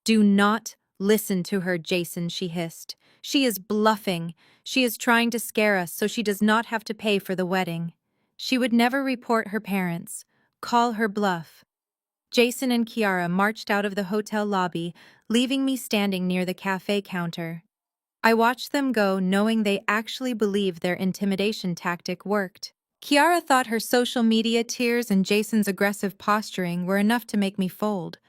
A: "Do not listen to her, Jason," she hissed. "She is bluffing. She is trying to scare us so she does not have to pay for the wedding. She would never report her parents. Call her bluff." Jason and Kiara marched out of the hotel lobby, leaving me standing near the cafe counter. I watched them go, knowing they actually believed their intimidation tactic worked. Kiara thought her social media tears and Jason's aggressive posturing were enough to make me fold,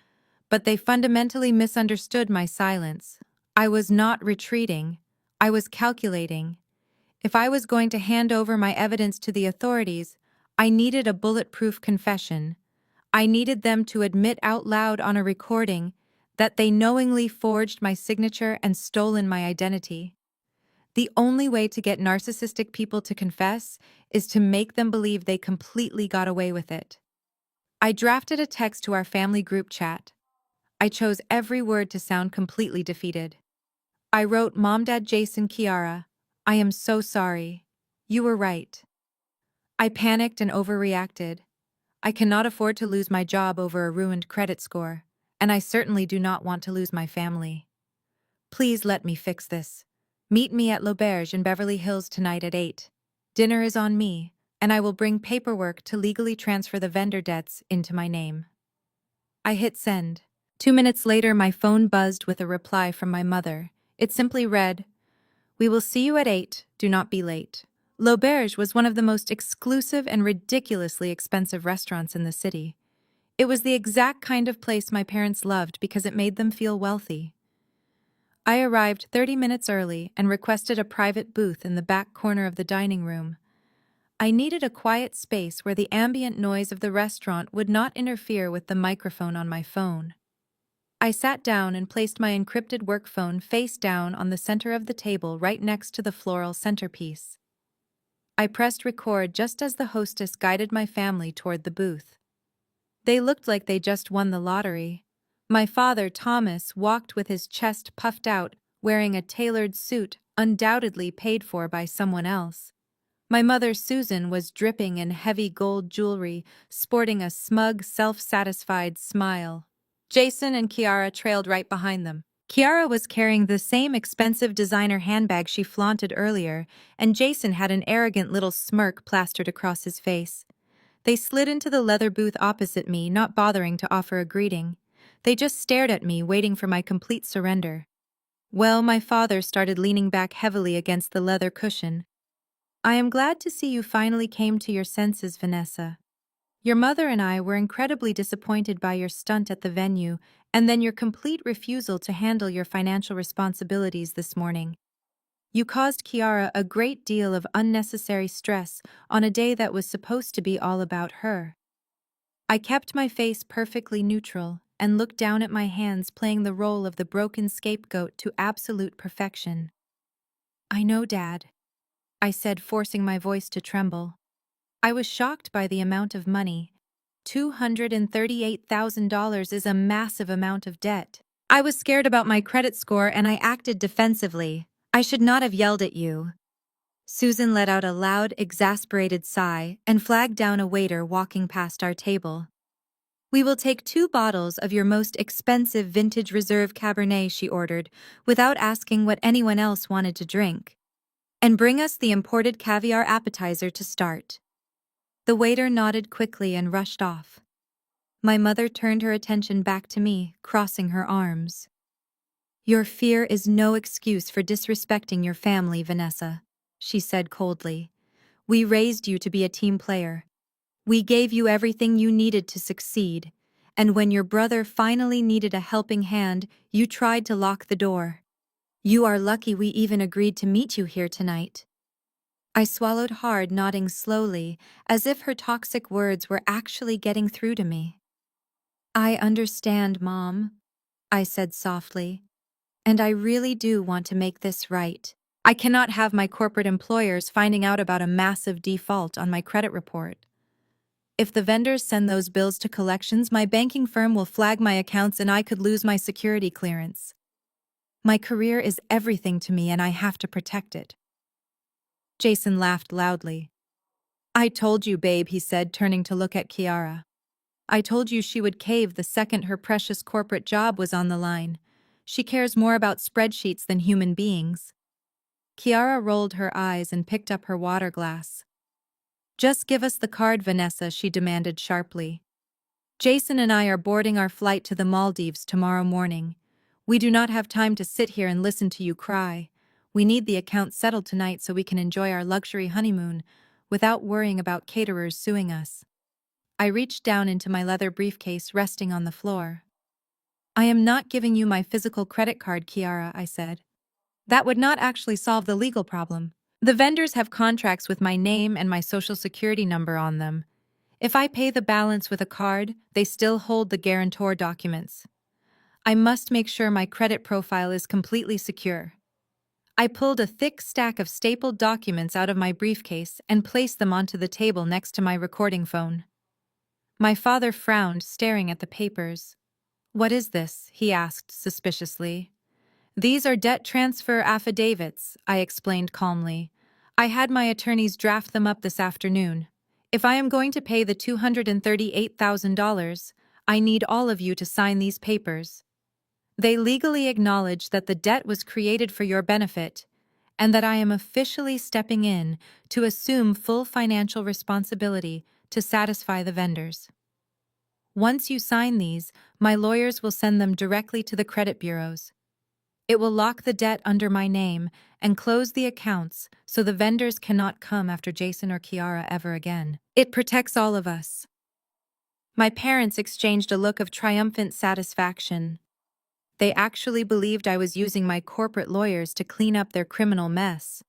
A: but they fundamentally misunderstood my silence. I was not retreating. I was calculating. If I was going to hand over my evidence to the authorities, I needed a bulletproof confession. I needed them to admit out loud on a recording that they knowingly forged my signature and stolen my identity. The only way to get narcissistic people to confess is to make them believe they completely got away with it. I drafted a text to our family group chat. I chose every word to sound completely defeated. I wrote, Mom, Dad, Jason, Kiara, I am so sorry. You were right. I panicked and overreacted. I cannot afford to lose my job over a ruined credit score, and I certainly do not want to lose my family. Please let me fix this. Meet me at L'Auberge in Beverly Hills tonight at 8. Dinner is on me, and I will bring paperwork to legally transfer the vendor debts into my name. I hit send. 2 minutes later, my phone buzzed with a reply from my mother. It simply read, "We will see you at 8, do not be late." L'Auberge was one of the most exclusive and ridiculously expensive restaurants in the city. It was the exact kind of place my parents loved because it made them feel wealthy. I arrived 30 minutes early and requested a private booth in the back corner of the dining room. I needed a quiet space where the ambient noise of the restaurant would not interfere with the microphone on my phone. I sat down and placed my encrypted work phone face down on the center of the table right next to the floral centerpiece. I pressed record just as the hostess guided my family toward the booth. They looked like they just won the lottery. My father, Thomas, walked with his chest puffed out, wearing a tailored suit undoubtedly paid for by someone else. My mother, Susan, was dripping in heavy gold jewelry, sporting a smug, self-satisfied smile. Jason and Kiara trailed right behind them. Kiara was carrying the same expensive designer handbag she flaunted earlier, and Jason had an arrogant little smirk plastered across his face. They slid into the leather booth opposite me, not bothering to offer a greeting. They just stared at me, waiting for my complete surrender. Well, my father started leaning back heavily against the leather cushion. "I am glad to see you finally came to your senses, Vanessa. Your mother and I were incredibly disappointed by your stunt at the venue and then your complete refusal to handle your financial responsibilities this morning. You caused Kiara a great deal of unnecessary stress on a day that was supposed to be all about her." I kept my face perfectly neutral and looked down at my hands, playing the role of the broken scapegoat to absolute perfection. "I know, Dad," I said, forcing my voice to tremble. I was shocked by the amount of money. $238,000 is a massive amount of debt. I was scared about my credit score and I acted defensively. "I should not have yelled at you." Susan let out a loud, exasperated sigh and flagged down a waiter walking past our table. "We will take 2 bottles of your most expensive vintage reserve Cabernet," she ordered, without asking what anyone else wanted to drink. "And bring us the imported caviar appetizer to start." The waiter nodded quickly and rushed off. My mother turned her attention back to me, crossing her arms. "Your fear is no excuse for disrespecting your family, Vanessa," she said coldly. "We raised you to be a team player. We gave you everything you needed to succeed, and when your brother finally needed a helping hand, you tried to lock the door. You are lucky we even agreed to meet you here tonight." I swallowed hard, nodding slowly, as if her toxic words were actually getting through to me. "I understand, Mom," I said softly, "and I really do want to make this right. I cannot have my corporate employers finding out about a massive default on my credit report. If the vendors send those bills to collections, my banking firm will flag my accounts and I could lose my security clearance. My career is everything to me and I have to protect it." Jason laughed loudly. "I told you, babe," he said, turning to look at Kiara. "I told you she would cave the second her precious corporate job was on the line. She cares more about spreadsheets than human beings." Kiara rolled her eyes and picked up her water glass. "Just give us the card, Vanessa," she demanded sharply. "Jason and I are boarding our flight to the Maldives tomorrow morning. We do not have time to sit here and listen to you cry. We need the account settled tonight so we can enjoy our luxury honeymoon without worrying about caterers suing us." I reached down into my leather briefcase resting on the floor. "I am not giving you my physical credit card, Kiara," I said. That would not actually solve the legal problem. The vendors have contracts with my name and my social security number on them. If I pay the balance with a card, they still hold the guarantor documents. I must make sure my credit profile is completely secure. I pulled a thick stack of stapled documents out of my briefcase and placed them onto the table next to my recording phone. My father frowned, staring at the papers. "What is this?" he asked suspiciously. "These are debt transfer affidavits," I explained calmly. "I had my attorneys draft them up this afternoon. If I am going to pay the $238,000, I need all of you to sign these papers. They legally acknowledge that the debt was created for your benefit and that I am officially stepping in to assume full financial responsibility to satisfy the vendors. Once you sign these, my lawyers will send them directly to the credit bureaus. It will lock the debt under my name and close the accounts so the vendors cannot come after Jason or Kiara ever again. It protects all of us." My parents exchanged a look of triumphant satisfaction. They actually believed I was using my corporate lawyers to clean up their criminal mess.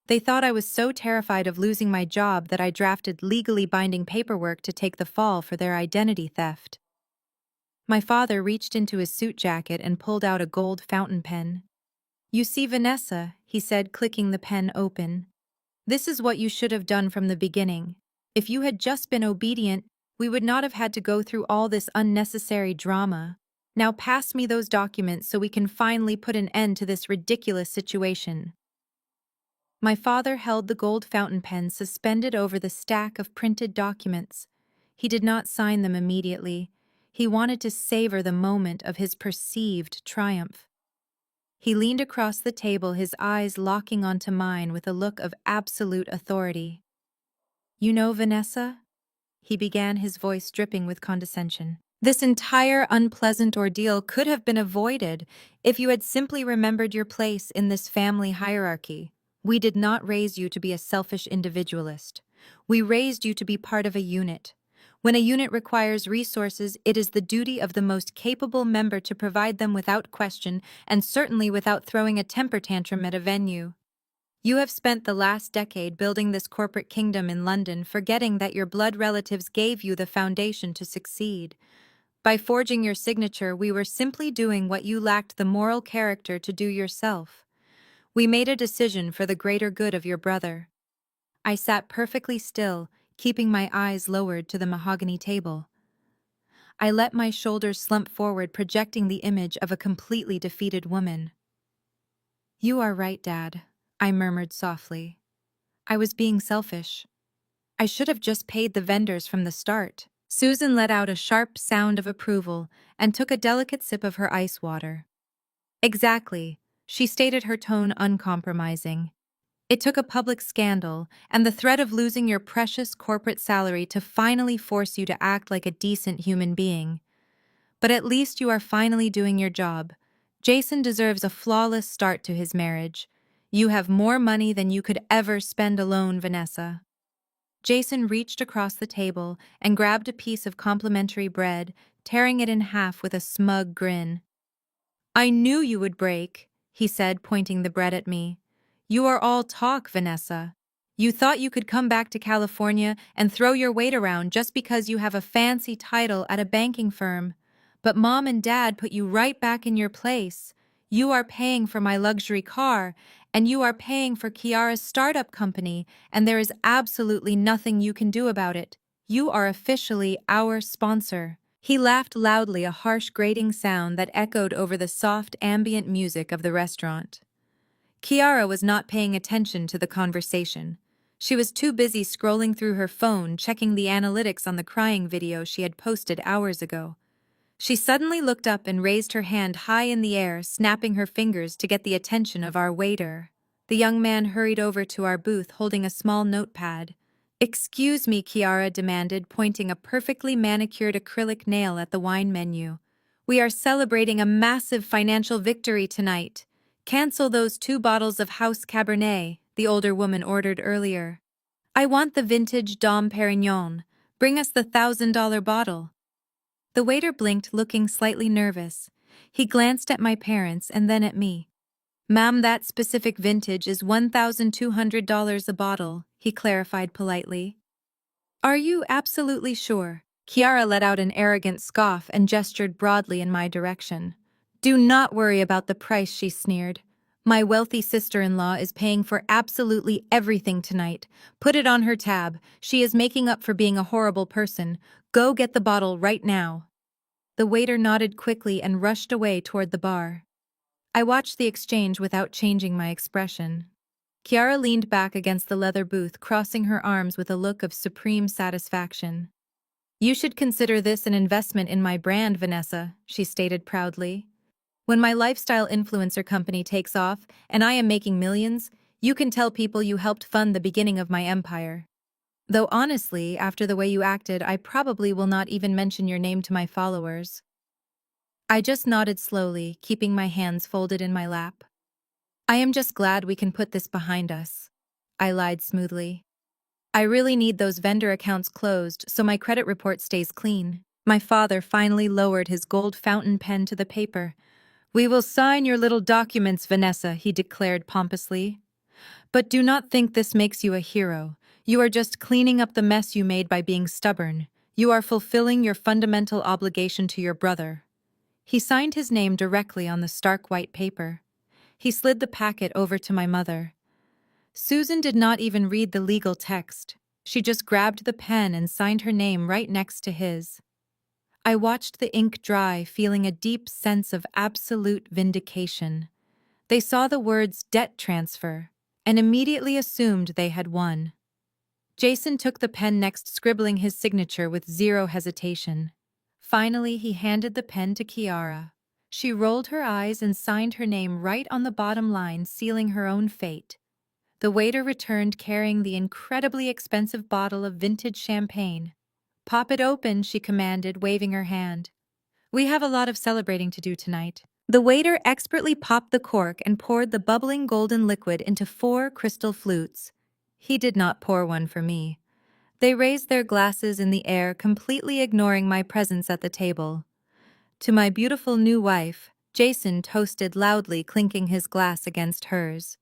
A: They thought I was so terrified of losing my job that I drafted legally binding paperwork to take the fall for their identity theft. My father reached into his suit jacket and pulled out a gold fountain pen. "You see, Vanessa," he said, clicking the pen open. "This is what you should have done from the beginning. If you had just been obedient, we would not have had to go through all this unnecessary drama. Now pass me those documents so we can finally put an end to this ridiculous situation." My father held the gold fountain pen suspended over the stack of printed documents. He did not sign them immediately. He wanted to savor the moment of his perceived triumph. He leaned across the table, his eyes locking onto mine with a look of absolute authority. "You know, Vanessa," he began, his voice dripping with condescension, "this entire unpleasant ordeal could have been avoided if you had simply remembered your place in this family hierarchy. We did not raise you to be a selfish individualist. We raised you to be part of a unit. When a unit requires resources, it is the duty of the most capable member to provide them without question and certainly without throwing a temper tantrum at a venue. You have spent the last decade building this corporate kingdom in London, forgetting that your blood relatives gave you the foundation to succeed. By forging your signature, we were simply doing what you lacked the moral character to do yourself. We made a decision for the greater good of your brother." I sat perfectly still, keeping my eyes lowered to the mahogany table. I let my shoulders slump forward, projecting the image of a completely defeated woman. "You are right, Dad," I murmured softly. "I was being selfish. I should have just paid the vendors from the start." Susan let out a sharp sound of approval and took a delicate sip of her ice water. "Exactly," she stated, her tone uncompromising. "It took a public scandal and the threat of losing your precious corporate salary to finally force you to act like a decent human being. But at least you are finally doing your job. Jason deserves a flawless start to his marriage. You have more money than you could ever spend alone, Vanessa." Jason reached across the table and grabbed a piece of complimentary bread, tearing it in half with a smug grin. "I knew you would break," he said, pointing the bread at me. "You are all talk, Vanessa. You thought you could come back to California and throw your weight around just because you have a fancy title at a banking firm. But Mom and Dad put you right back in your place. You are paying for my luxury car, and you are paying for Kiara's startup company, and there is absolutely nothing you can do about it. You are officially our sponsor." He laughed loudly, a harsh grating sound that echoed over the soft ambient music of the restaurant. Kiara was not paying attention to the conversation. She was too busy scrolling through her phone, checking the analytics on the crying video she had posted hours ago. She suddenly looked up and raised her hand high in the air, snapping her fingers to get the attention of our waiter. The young man hurried over to our booth, holding a small notepad. "Excuse me," Kiara demanded, pointing a perfectly manicured acrylic nail at the wine menu. "We are celebrating a massive financial victory tonight. Cancel those 2 bottles of House Cabernet," the older woman ordered earlier. "I want the vintage Dom Perignon. Bring us the $1,000 bottle." The waiter blinked, looking slightly nervous. He glanced at my parents and then at me. Ma'am, that specific vintage is $1,200 a bottle, he clarified politely. Are you absolutely sure? Kiara let out an arrogant scoff and gestured broadly in my direction. Do not worry about the price, she sneered. My wealthy sister-in-law is paying for absolutely everything tonight. Put it on her tab. She is making up for being a horrible person. Go get the bottle right now. The waiter nodded quickly and rushed away toward the bar. I watched the exchange without changing my expression. Kiara leaned back against the leather booth, crossing her arms with a look of supreme satisfaction. You should consider this an investment in my brand, Vanessa, she stated proudly. When my lifestyle influencer company takes off and I am making millions, you can tell people you helped fund the beginning of my empire. Though honestly, after the way you acted, I probably will not even mention your name to my followers. I just nodded slowly, keeping my hands folded in my lap. I am just glad we can put this behind us. I lied smoothly. I really need those vendor accounts closed so my credit report stays clean. My father finally lowered his gold fountain pen to the paper. We will sign your little documents, Vanessa, he declared pompously. But do not think this makes you a hero. You are just cleaning up the mess you made by being stubborn. You are fulfilling your fundamental obligation to your brother. He signed his name directly on the stark white paper. He slid the packet over to my mother. Susan did not even read the legal text. She just grabbed the pen and signed her name right next to his. I watched the ink dry, feeling a deep sense of absolute vindication. They saw the words debt transfer and immediately assumed they had won. Jason took the pen next, scribbling his signature with zero hesitation. Finally, he handed the pen to Kiara. She rolled her eyes and signed her name right on the bottom line, sealing her own fate. The waiter returned carrying the incredibly expensive bottle of vintage champagne. Pop it open, she commanded, waving her hand. We have a lot of celebrating to do tonight. The waiter expertly popped the cork and poured the bubbling golden liquid into 4 crystal flutes. He did not pour one for me. They raised their glasses in the air, completely ignoring my presence at the table. To my beautiful new wife, Jason toasted loudly, clinking his glass against hers.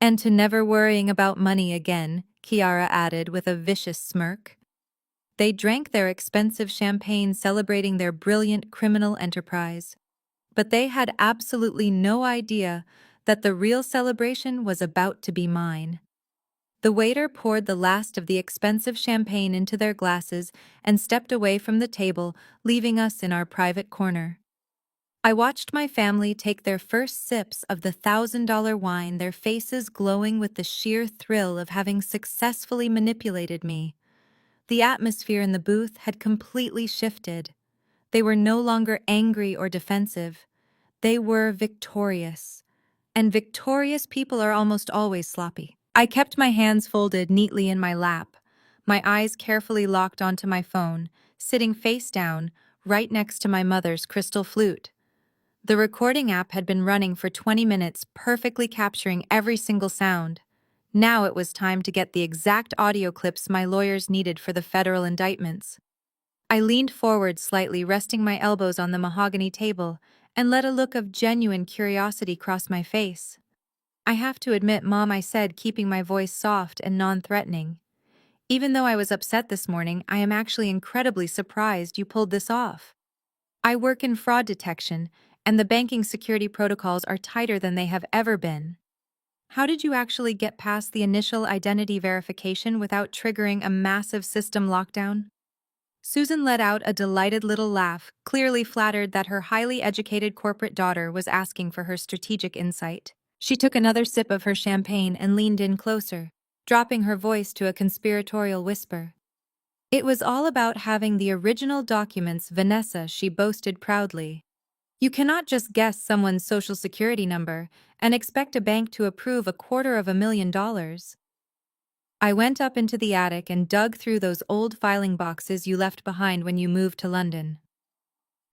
A: And to never worrying about money again, Kiara added with a vicious smirk. They drank their expensive champagne, celebrating their brilliant criminal enterprise. But they had absolutely no idea that the real celebration was about to be mine. The waiter poured the last of the expensive champagne into their glasses and stepped away from the table, leaving us in our private corner. I watched my family take their first sips of the $1,000 wine, their faces glowing with the sheer thrill of having successfully manipulated me. The atmosphere in the booth had completely shifted. They were no longer angry or defensive. They were victorious. And victorious people are almost always sloppy. I kept my hands folded neatly in my lap, my eyes carefully locked onto my phone, sitting face down, right next to my mother's crystal flute. The recording app had been running for 20 minutes, perfectly capturing every single sound. Now it was time to get the exact audio clips my lawyers needed for the federal indictments. I leaned forward slightly, resting my elbows on the mahogany table, and let a look of genuine curiosity cross my face. I have to admit, Mom, I said, keeping my voice soft and non-threatening. Even though I was upset this morning, I am actually incredibly surprised you pulled this off. I work in fraud detection, and the banking security protocols are tighter than they have ever been. How did you actually get past the initial identity verification without triggering a massive system lockdown? Susan let out a delighted little laugh, clearly flattered that her highly educated corporate daughter was asking for her strategic insight. She took another sip of her champagne and leaned in closer, dropping her voice to a conspiratorial whisper. It was all about having the original documents, Vanessa, she boasted proudly. You cannot just guess someone's social security number and expect a bank to approve $250,000. I went up into the attic and dug through those old filing boxes you left behind when you moved to London.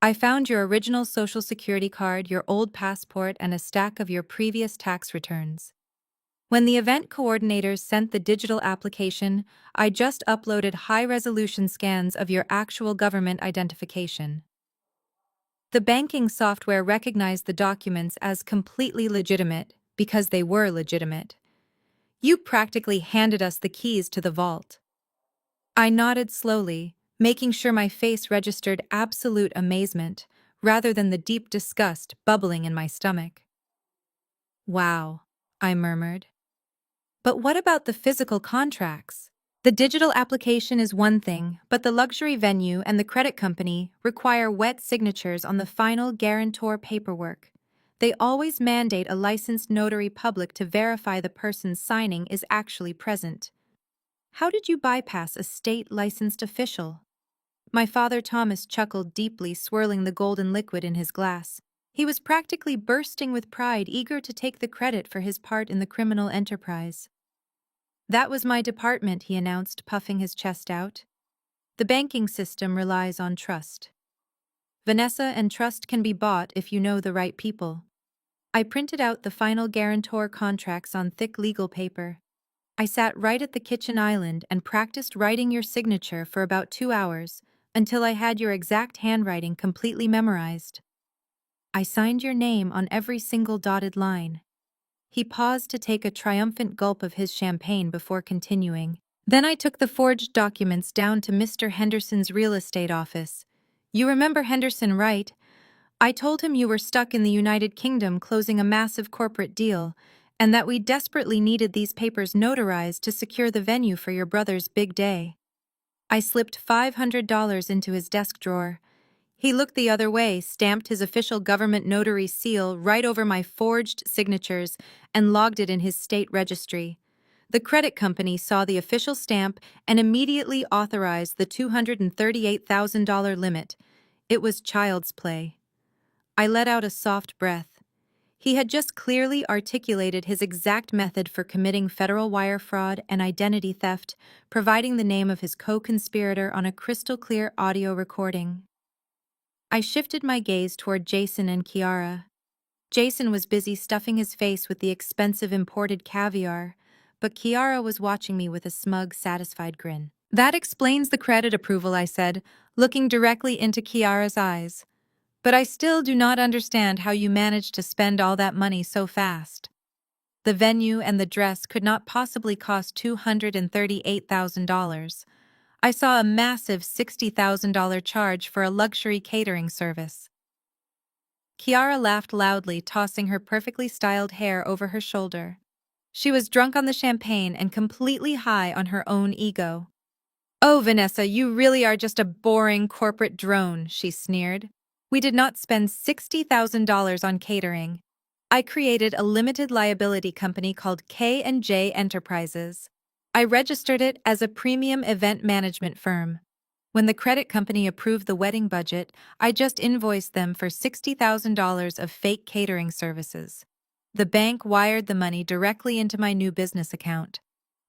A: I found your original social security card, your old passport, and a stack of your previous tax returns. When the event coordinators sent the digital application, I just uploaded high-resolution scans of your actual government identification. The banking software recognized the documents as completely legitimate, because they were legitimate. You practically handed us the keys to the vault. I nodded slowly, making sure my face registered absolute amazement, rather than the deep disgust bubbling in my stomach. Wow, I murmured. But what about the physical contracts? The digital application is one thing, but the luxury venue and the credit company require wet signatures on the final guarantor paperwork. They always mandate a licensed notary public to verify the person signing is actually present. How did you bypass a state-licensed official? My father Thomas chuckled deeply, swirling the golden liquid in his glass. He was practically bursting with pride, eager to take the credit for his part in the criminal enterprise. That was my department, he announced, puffing his chest out. The banking system relies on trust. Vanessa, and trust can be bought if you know the right people. I printed out the final guarantor contracts on thick legal paper. I sat right at the kitchen island and practiced writing your signature for about 2 hours, until I had your exact handwriting completely memorized. I signed your name on every single dotted line. He paused to take a triumphant gulp of his champagne before continuing. Then I took the forged documents down to Mr. Henderson's real estate office. You remember Henderson, right? I told him you were stuck in the United Kingdom closing a massive corporate deal, and that we desperately needed these papers notarized to secure the venue for your brother's big day. I slipped $500 into his desk drawer. He looked the other way, stamped his official government notary seal right over my forged signatures, and logged it in his state registry. The credit company saw the official stamp and immediately authorized the $238,000 limit. It was child's play. I let out a soft breath. He had just clearly articulated his exact method for committing federal wire fraud and identity theft, providing the name of his co-conspirator on a crystal-clear audio recording. I shifted my gaze toward Jason and Kiara. Jason was busy stuffing his face with the expensive imported caviar, but Kiara was watching me with a smug, satisfied grin. That explains the credit approval, I said, looking directly into Kiara's eyes. But I still do not understand how you managed to spend all that money so fast. The venue and the dress could not possibly cost $238,000. I saw a massive $60,000 charge for a luxury catering service. Kiara laughed loudly, tossing her perfectly styled hair over her shoulder. She was drunk on the champagne and completely high on her own ego. "Oh, Vanessa, you really are just a boring corporate drone," she sneered. "We did not spend $60,000 on catering. I created a limited liability company called K&J Enterprises. I registered it as a premium event management firm. When the credit company approved the wedding budget, I just invoiced them for $60,000 of fake catering services. The bank wired the money directly into my new business account.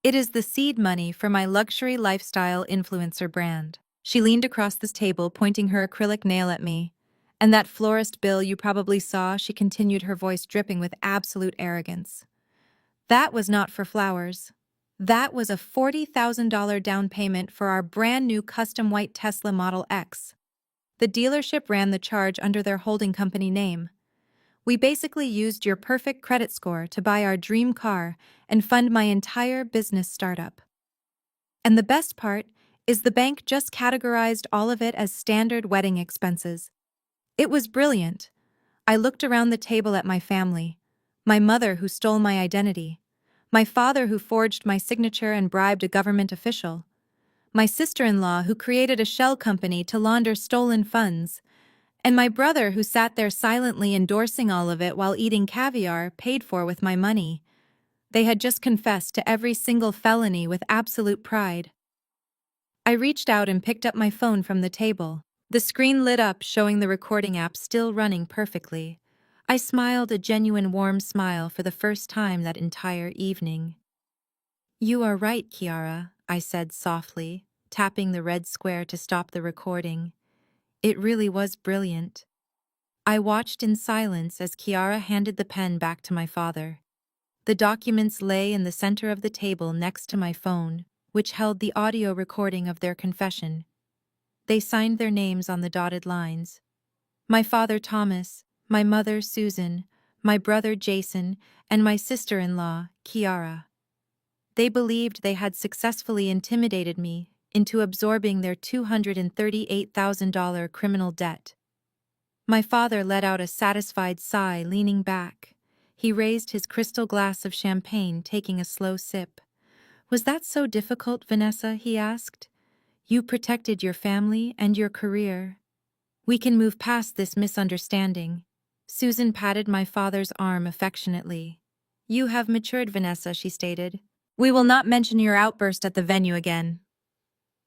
A: It is the seed money for my luxury lifestyle influencer brand." She leaned across this table, pointing her acrylic nail at me. "And that florist bill you probably saw," she continued, her voice dripping with absolute arrogance. "That was not for flowers. That was a $40,000 down payment for our brand new custom white Tesla Model X. The dealership ran the charge under their holding company name. We basically used your perfect credit score to buy our dream car and fund my entire business startup. And the best part is the bank just categorized all of it as standard wedding expenses. It was brilliant. I looked around the table at my family. My mother, who stole my identity. My father, who forged my signature and bribed a government official. My sister-in-law, who created a shell company to launder stolen funds. And my brother, who sat there silently endorsing all of it while eating caviar paid for with my money. They had just confessed to every single felony with absolute pride. I reached out and picked up my phone from the table. The screen lit up, showing the recording app still running perfectly. I smiled a genuine warm smile for the first time that entire evening. "You are right, Kiara," I said softly, tapping the red square to stop the recording. "It really was brilliant." I watched in silence as Kiara handed the pen back to my father. The documents lay in the center of the table next to my phone, which held the audio recording of their confession. They signed their names on the dotted lines. My father Thomas, my mother Susan, my brother Jason, and my sister-in-law, Kiara. They believed they had successfully intimidated me into absorbing their $238,000 criminal debt. My father let out a satisfied sigh, leaning back. He raised his crystal glass of champagne, taking a slow sip. "Was that so difficult, Vanessa?" he asked. "You protected your family and your career. We can move past this misunderstanding." Susan patted my father's arm affectionately. "You have matured, Vanessa," she stated. "We will not mention your outburst at the venue again."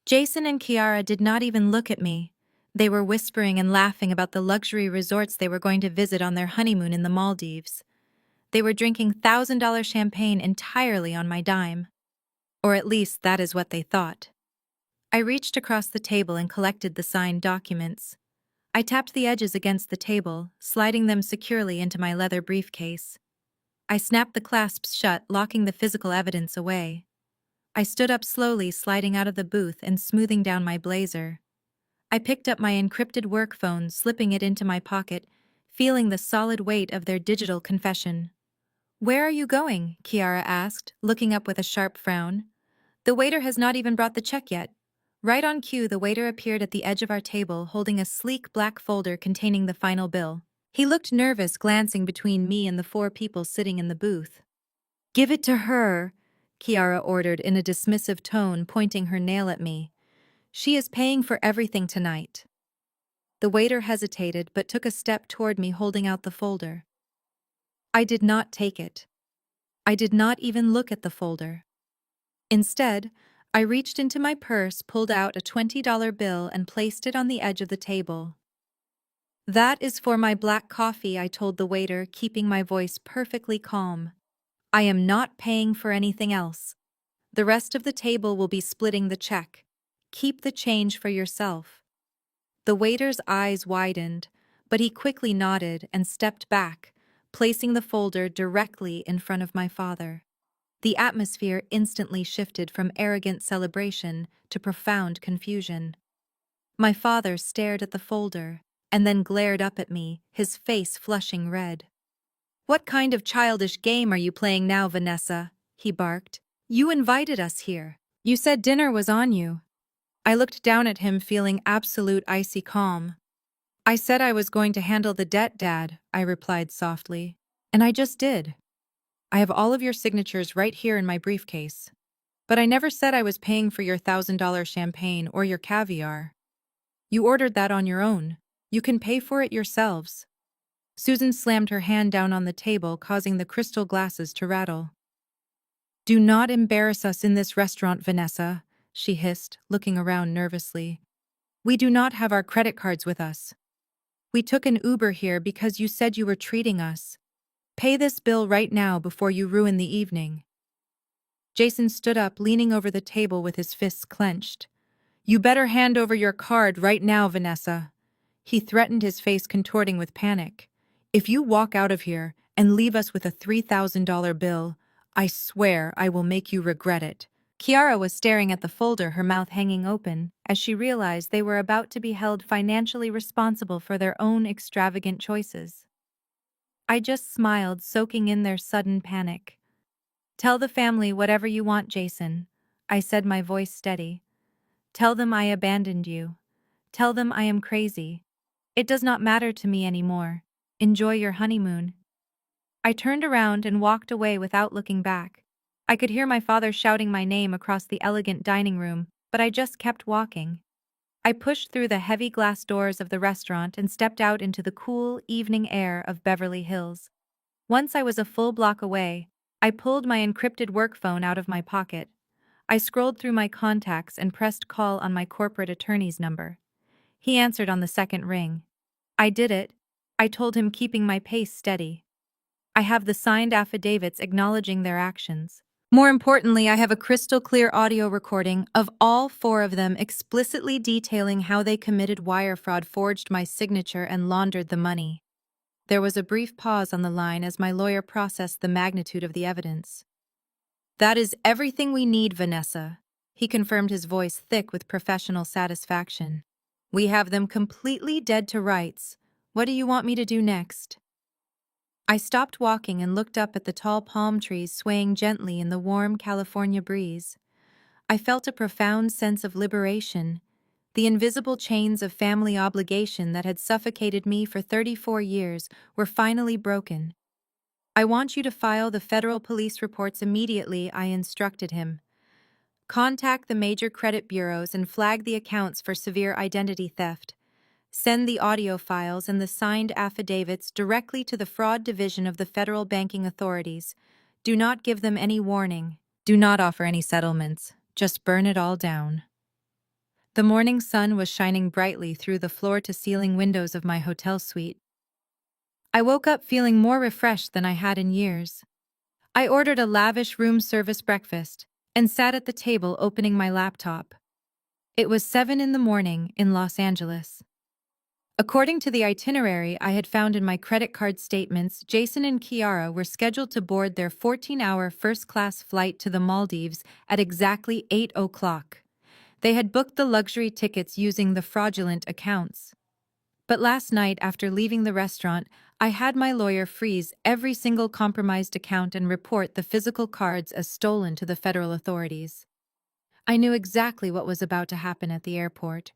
A: Jason and Kiara did not even look at me. They were whispering and laughing about the luxury resorts they were going to visit on their honeymoon in the Maldives. They were drinking $1,000 champagne entirely on my dime. Or at least that is what they thought. I reached across the table and collected the signed documents. I tapped the edges against the table, sliding them securely into my leather briefcase. I snapped the clasps shut, locking the physical evidence away. I stood up slowly, sliding out of the booth and smoothing down my blazer. I picked up my encrypted work phone, slipping it into my pocket, feeling the solid weight of their digital confession. "Where are you going?" Kiara asked, looking up with a sharp frown. "The waiter has not even brought the check yet." Right on cue, the waiter appeared at the edge of our table, holding a sleek black folder containing the final bill. He looked nervous, glancing between me and the four people sitting in the booth. "Give it to her," Kiara ordered in a dismissive tone, pointing her nail at me. "She is paying for everything tonight." The waiter hesitated but took a step toward me, holding out the folder. I did not take it. I did not even look at the folder. Instead, I reached into my purse, pulled out a $20 bill, and placed it on the edge of the table. "That is for my black coffee," I told the waiter, keeping my voice perfectly calm. "I am not paying for anything else. The rest of the table will be splitting the check. Keep the change for yourself." The waiter's eyes widened, but he quickly nodded and stepped back, placing the folder directly in front of my father. The atmosphere instantly shifted from arrogant celebration to profound confusion. My father stared at the folder and then glared up at me, his face flushing red. "What kind of childish game are you playing now, Vanessa?" he barked. "You invited us here. You said dinner was on you." I looked down at him, feeling absolute icy calm. "I said I was going to handle the debt, Dad," I replied softly. "And I just did. I have all of your signatures right here in my briefcase. But I never said I was paying for your $1,000 champagne or your caviar. You ordered that on your own. You can pay for it yourselves." Susan slammed her hand down on the table, causing the crystal glasses to rattle. "Do not embarrass us in this restaurant, Vanessa," she hissed, looking around nervously. "We do not have our credit cards with us. We took an Uber here because you said you were treating us. Pay this bill right now before you ruin the evening." Jason stood up, leaning over the table with his fists clenched. "You better hand over your card right now, Vanessa." He threatened, his face contorting with panic. "If you walk out of here and leave us with a $3,000 bill, I swear I will make you regret it." Kiara was staring at the folder, her mouth hanging open, as she realized they were about to be held financially responsible for their own extravagant choices. I just smiled, soaking in their sudden panic. "Tell the family whatever you want, Jason," I said, my voice steady. "Tell them I abandoned you. Tell them I am crazy. It does not matter to me anymore. Enjoy your honeymoon." I turned around and walked away without looking back. I could hear my father shouting my name across the elegant dining room, but I just kept walking. I pushed through the heavy glass doors of the restaurant and stepped out into the cool, evening air of Beverly Hills. Once I was a full block away, I pulled my encrypted work phone out of my pocket. I scrolled through my contacts and pressed call on my corporate attorney's number. He answered on the second ring. "I did it," I told him, keeping my pace steady. "I have the signed affidavits acknowledging their actions. More importantly, I have a crystal-clear audio recording of all four of them explicitly detailing how they committed wire fraud, forged my signature, and laundered the money." There was a brief pause on the line as my lawyer processed the magnitude of the evidence. "That is everything we need, Vanessa," he confirmed, his voice thick with professional satisfaction. "We have them completely dead to rights. What do you want me to do next?" I stopped walking and looked up at the tall palm trees swaying gently in the warm California breeze. I felt a profound sense of liberation. The invisible chains of family obligation that had suffocated me for 34 years were finally broken. I want you to file the federal police reports immediately, I instructed him. Contact the major credit bureaus and flag the accounts for severe identity theft. Send the audio files and the signed affidavits directly to the fraud division of the federal banking authorities. Do not give them any warning. Do not offer any settlements. Just burn it all down. The morning sun was shining brightly through the floor-to-ceiling windows of my hotel suite. I woke up feeling more refreshed than I had in years. I ordered a lavish room service breakfast and sat at the table opening my laptop. It was 7 in the morning in Los Angeles. According to the itinerary I had found in my credit card statements, Jason and Kiara were scheduled to board their 14-hour first-class flight to the Maldives at exactly 8 o'clock. They had booked the luxury tickets using the fraudulent accounts. But last night, after leaving the restaurant, I had my lawyer freeze every single compromised account and report the physical cards as stolen to the federal authorities. I knew exactly what was about to happen at the airport.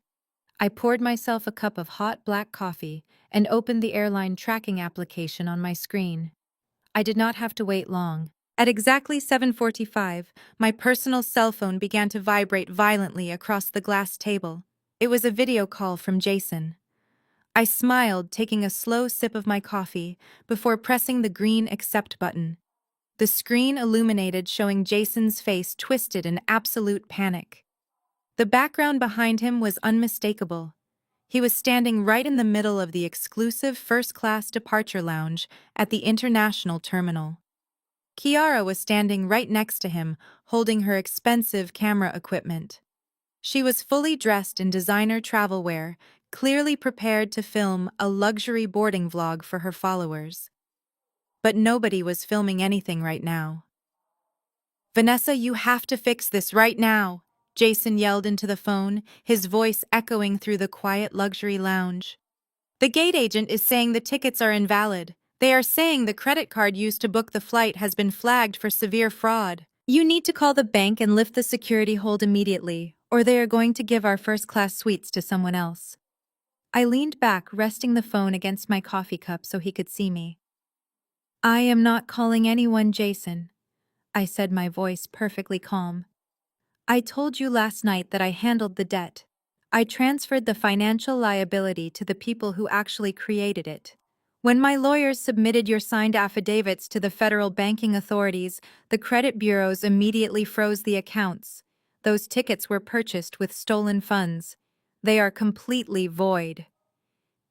A: I poured myself a cup of hot black coffee and opened the airline tracking application on my screen. I did not have to wait long. At exactly 7:45, my personal cell phone began to vibrate violently across the glass table. It was a video call from Jason. I smiled, taking a slow sip of my coffee before pressing the green accept button. The screen illuminated, showing Jason's face twisted in absolute panic. The background behind him was unmistakable. He was standing right in the middle of the exclusive first-class departure lounge at the international terminal. Kiara was standing right next to him, holding her expensive camera equipment. She was fully dressed in designer travel wear, clearly prepared to film a luxury boarding vlog for her followers. But nobody was filming anything right now. "Vanessa, you have to fix this right now," Jason yelled into the phone, his voice echoing through the quiet luxury lounge. "The gate agent is saying the tickets are invalid. They are saying the credit card used to book the flight has been flagged for severe fraud. You need to call the bank and lift the security hold immediately, or they are going to give our first-class suites to someone else." I leaned back, resting the phone against my coffee cup so he could see me. "I am not calling anyone, Jason," I said, my voice perfectly calm. "I told you last night that I handled the debt. I transferred the financial liability to the people who actually created it. When my lawyers submitted your signed affidavits to the federal banking authorities, the credit bureaus immediately froze the accounts. Those tickets were purchased with stolen funds. They are completely void."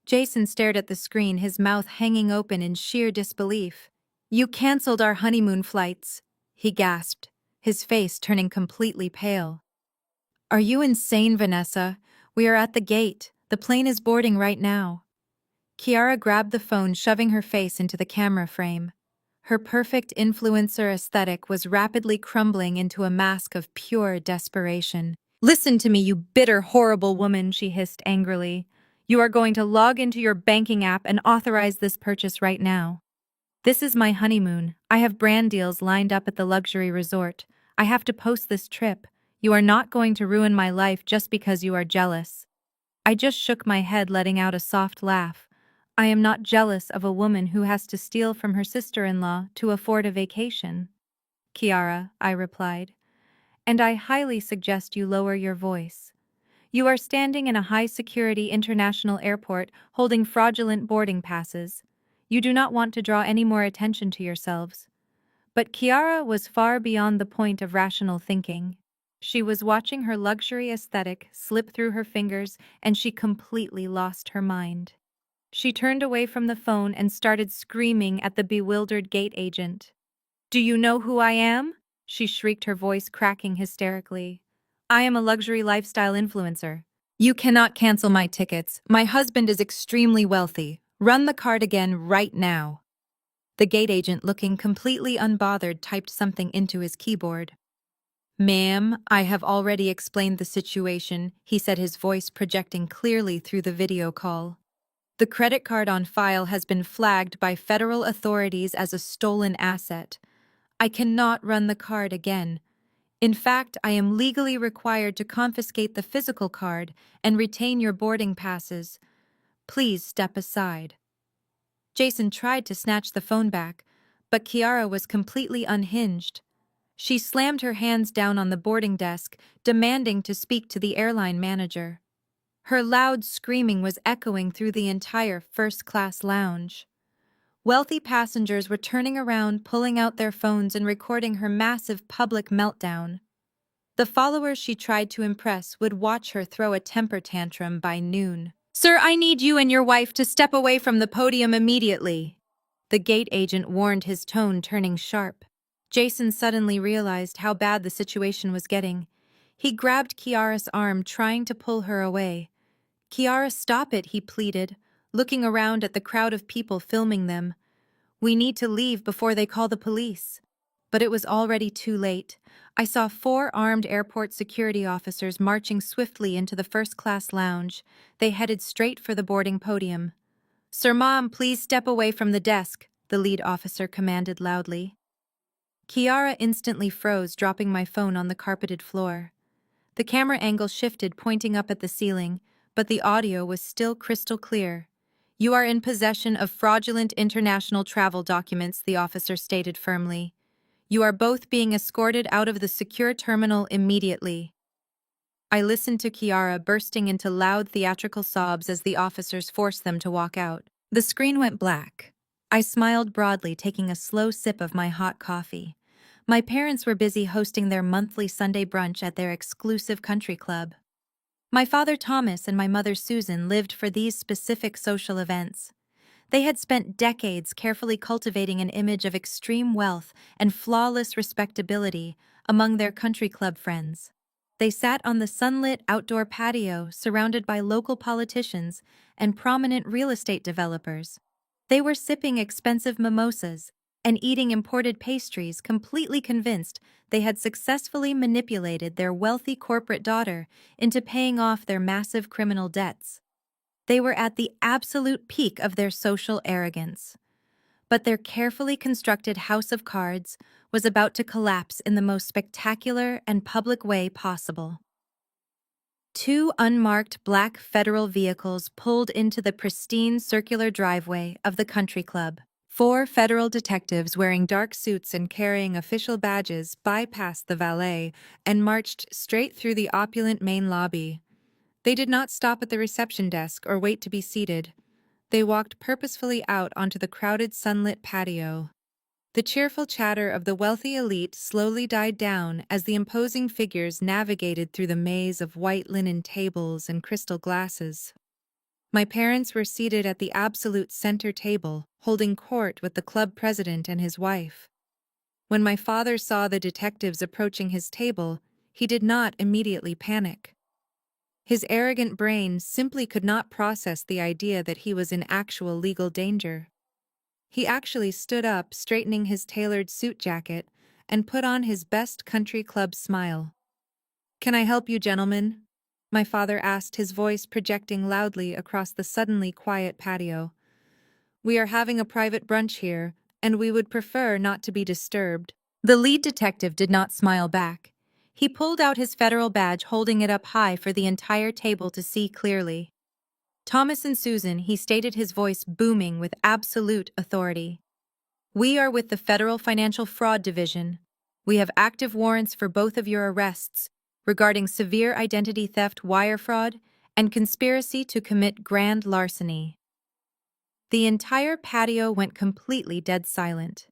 A: Jason stared at the screen, his mouth hanging open in sheer disbelief. "You canceled our honeymoon flights," he gasped, his face turning completely pale. "Are you insane, Vanessa? We are at the gate. The plane is boarding right now." Kiara grabbed the phone, shoving her face into the camera frame. Her perfect influencer aesthetic was rapidly crumbling into a mask of pure desperation. "Listen to me, you bitter, horrible woman," she hissed angrily. "You are going to log into your banking app and authorize this purchase right now. This is my honeymoon. I have brand deals lined up at the luxury resort. I have to post this trip. You are not going to ruin my life just because you are jealous." I just shook my head, letting out a soft laugh. I am not jealous of a woman who has to steal from her sister-in-law to afford a vacation. "Kiara," I replied, "and I highly suggest you lower your voice. You are standing in a high-security international airport holding fraudulent boarding passes. You do not want to draw any more attention to yourselves." But Kiara was far beyond the point of rational thinking. She was watching her luxury aesthetic slip through her fingers, and she completely lost her mind. She turned away from the phone and started screaming at the bewildered gate agent. "Do you know who I am?" she shrieked, her voice cracking hysterically. "I am a luxury lifestyle influencer. You cannot cancel my tickets. My husband is extremely wealthy. Run the card again right now." The gate agent, looking completely unbothered, typed something into his keyboard. "Ma'am, I have already explained the situation," he said, his voice projecting clearly through the video call. The credit card on file has been flagged by federal authorities as a stolen asset. I cannot run the card again. In fact, I am legally required to confiscate the physical card and retain your boarding passes. Please step aside. Jason tried to snatch the phone back, but Kiara was completely unhinged. She slammed her hands down on the boarding desk, demanding to speak to the airline manager. Her loud screaming was echoing through the entire first-class lounge. Wealthy passengers were turning around, pulling out their phones and recording her massive public meltdown. The followers she tried to impress would watch her throw a temper tantrum by noon. "Sir, I need you and your wife to step away from the podium immediately," the gate agent warned, his tone turning sharp. Jason suddenly realized how bad the situation was getting. He grabbed Kiara's arm, trying to pull her away. "Kiara, stop it," he pleaded, looking around at the crowd of people filming them. "We need to leave before they call the police." But it was already too late. I saw 4 armed airport security officers marching swiftly into the first-class lounge. They headed straight for the boarding podium. "Sir, Mom, please step away from the desk," the lead officer commanded loudly. Kiara instantly froze, dropping my phone on the carpeted floor. The camera angle shifted, pointing up at the ceiling, but the audio was still crystal clear. "You are in possession of fraudulent international travel documents," the officer stated firmly. "You are both being escorted out of the secure terminal immediately." I listened to Kiara bursting into loud theatrical sobs as the officers forced them to walk out. The screen went black. I smiled broadly, taking a slow sip of my hot coffee. My parents were busy hosting their monthly Sunday brunch at their exclusive country club. My father Thomas and my mother Susan lived for these specific social events. They had spent decades carefully cultivating an image of extreme wealth and flawless respectability among their country club friends. They sat on the sunlit outdoor patio surrounded by local politicians and prominent real estate developers. They were sipping expensive mimosas and eating imported pastries, completely convinced they had successfully manipulated their wealthy corporate daughter into paying off their massive criminal debts. They were at the absolute peak of their social arrogance. But their carefully constructed house of cards was about to collapse in the most spectacular and public way possible. 2 unmarked black federal vehicles pulled into the pristine circular driveway of the country club. 4 federal detectives wearing dark suits and carrying official badges bypassed the valet and marched straight through the opulent main lobby. They did not stop at the reception desk or wait to be seated. They walked purposefully out onto the crowded sunlit patio. The cheerful chatter of the wealthy elite slowly died down as the imposing figures navigated through the maze of white linen tables and crystal glasses. My parents were seated at the absolute center table, holding court with the club president and his wife. When my father saw the detectives approaching his table, he did not immediately panic. His arrogant brain simply could not process the idea that he was in actual legal danger. He actually stood up, straightening his tailored suit jacket, and put on his best country club smile. "Can I help you, gentlemen?" my father asked, his voice projecting loudly across the suddenly quiet patio. "We are having a private brunch here, and we would prefer not to be disturbed." The lead detective did not smile back. He pulled out his federal badge, holding it up high for the entire table to see clearly. "Thomas and Susan," he stated, his voice booming with absolute authority. "We are with the Federal Financial Fraud Division. We have active warrants for both of your arrests regarding severe identity theft, wire fraud, and conspiracy to commit grand larceny." The entire patio went completely dead silent.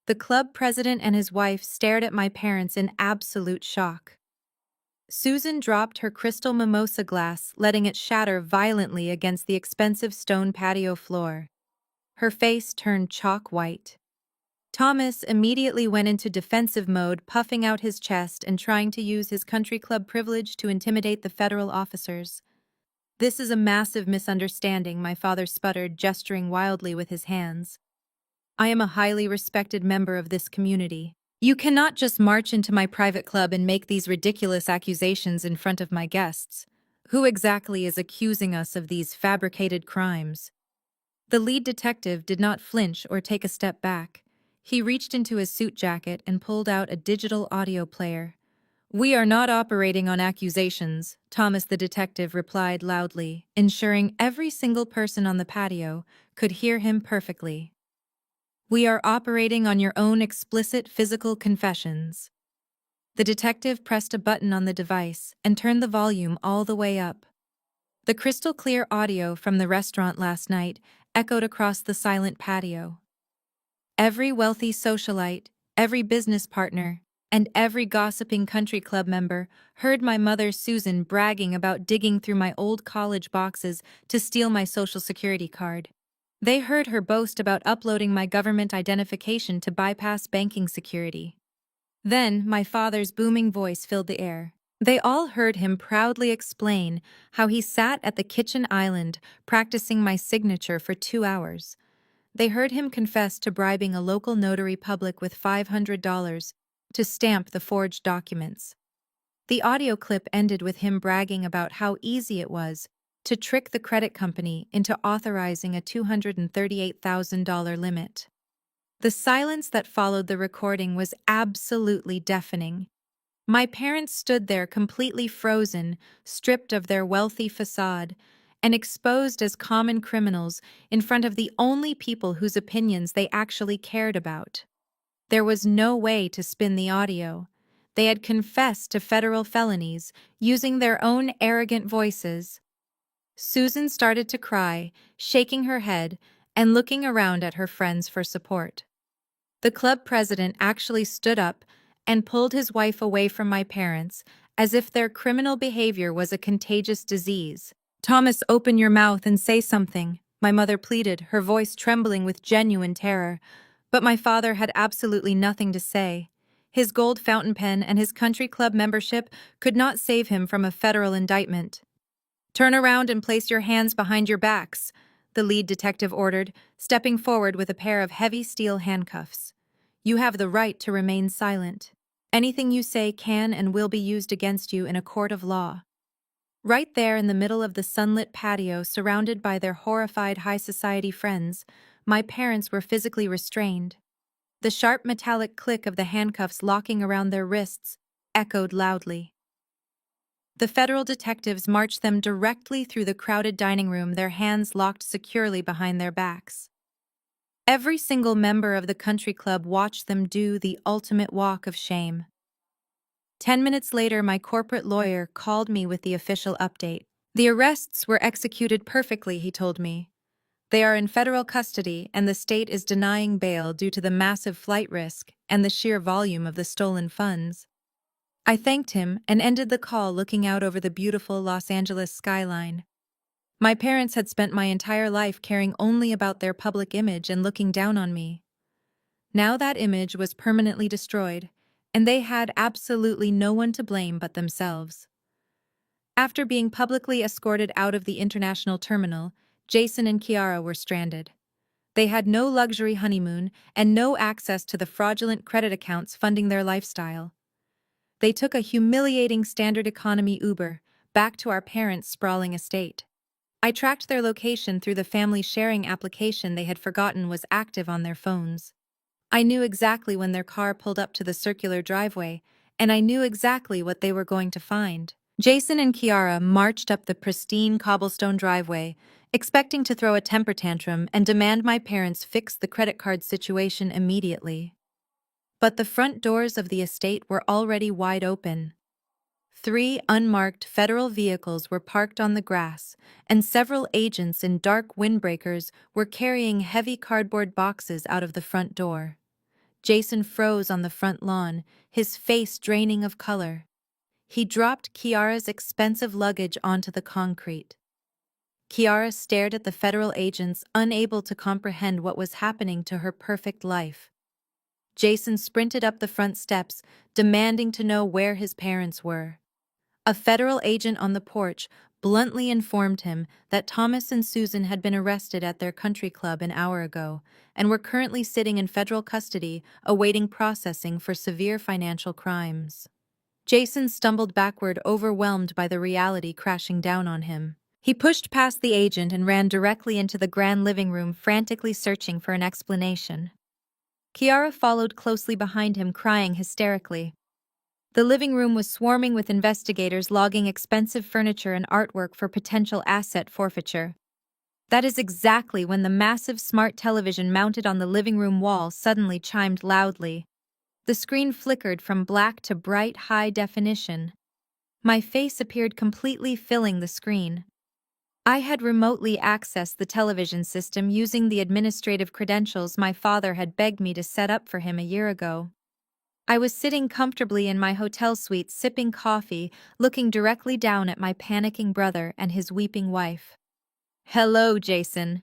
A: The club president and his wife stared at my parents in absolute shock. Susan dropped her crystal mimosa glass, letting it shatter violently against the expensive stone patio floor. Her face turned chalk white. Thomas immediately went into defensive mode, puffing out his chest and trying to use his country club privilege to intimidate the federal officers. "This is a massive misunderstanding," my father sputtered, gesturing wildly with his hands. "I am a highly respected member of this community. You cannot just march into my private club and make these ridiculous accusations in front of my guests. Who exactly is accusing us of these fabricated crimes? The lead detective did not flinch or take a step back. He reached into his suit jacket and pulled out a digital audio player. "We are not operating on accusations," Thomas the detective replied loudly, ensuring every single person on the patio could hear him perfectly. "We are operating on your own explicit physical confessions." The detective pressed a button on the device and turned the volume all the way up. The crystal clear audio from the restaurant last night echoed across the silent patio. Every wealthy socialite, every business partner, and every gossiping country club member heard my mother Susan bragging about digging through my old college boxes to steal my social security card. They heard her boast about uploading my government identification to bypass banking security. Then my father's booming voice filled the air. They all heard him proudly explain how he sat at the kitchen island practicing my signature for 2 hours. They heard him confess to bribing a local notary public with $500 to stamp the forged documents. The audio clip ended with him bragging about how easy it was to trick the credit company into authorizing a $238,000 limit. The silence that followed the recording was absolutely deafening. My parents stood there completely frozen, stripped of their wealthy facade, and exposed as common criminals in front of the only people whose opinions they actually cared about. There was no way to spin the audio. They had confessed to federal felonies, using their own arrogant voices. Susan started to cry, shaking her head and looking around at her friends for support. The club president actually stood up and pulled his wife away from my parents, as if their criminal behavior was a contagious disease. "Thomas, open your mouth and say something," my mother pleaded, her voice trembling with genuine terror. But my father had absolutely nothing to say. His gold fountain pen and his country club membership could not save him from a federal indictment. "Turn around and place your hands behind your backs," the lead detective ordered, stepping forward with a pair of heavy steel handcuffs. "You have the right to remain silent. Anything you say can and will be used against you in a court of law." Right there in the middle of the sunlit patio, surrounded by their horrified high society friends, my parents were physically restrained. The sharp metallic click of the handcuffs locking around their wrists echoed loudly. The federal detectives marched them directly through the crowded dining room, their hands locked securely behind their backs. Every single member of the country club watched them do the ultimate walk of shame. 10 minutes later, my corporate lawyer called me with the official update. "The arrests were executed perfectly," he told me. "They are in federal custody, and the state is denying bail due to the massive flight risk and the sheer volume of the stolen funds." I thanked him and ended the call looking out over the beautiful Los Angeles skyline. My parents had spent my entire life caring only about their public image and looking down on me. Now that image was permanently destroyed, and they had absolutely no one to blame but themselves. After being publicly escorted out of the international terminal, Jason and Kiara were stranded. They had no luxury honeymoon and no access to the fraudulent credit accounts funding their lifestyle. They took a humiliating standard economy Uber back to our parents' sprawling estate. I tracked their location through the family sharing application they had forgotten was active on their phones. I knew exactly when their car pulled up to the circular driveway, and I knew exactly what they were going to find. Jason and Kiara marched up the pristine cobblestone driveway, expecting to throw a temper tantrum and demand my parents fix the credit card situation immediately. But the front doors of the estate were already wide open. 3 unmarked federal vehicles were parked on the grass, and several agents in dark windbreakers were carrying heavy cardboard boxes out of the front door. Jason froze on the front lawn, his face draining of color. He dropped Kiara's expensive luggage onto the concrete. Kiara stared at the federal agents, unable to comprehend what was happening to her perfect life. Jason sprinted up the front steps, demanding to know where his parents were. A federal agent on the porch bluntly informed him that Thomas and Susan had been arrested at their country club an hour ago and were currently sitting in federal custody awaiting processing for severe financial crimes. Jason stumbled backward, overwhelmed by the reality crashing down on him. He pushed past the agent and ran directly into the grand living room, frantically searching for an explanation. Kiara followed closely behind him, crying hysterically. The living room was swarming with investigators logging expensive furniture and artwork for potential asset forfeiture. That is exactly when the massive smart television mounted on the living room wall suddenly chimed loudly. The screen flickered from black to bright high definition. My face appeared completely filling the screen. I had remotely accessed the television system using the administrative credentials my father had begged me to set up for him a year ago. I was sitting comfortably in my hotel suite sipping coffee, looking directly down at my panicking brother and his weeping wife. "Hello, Jason,"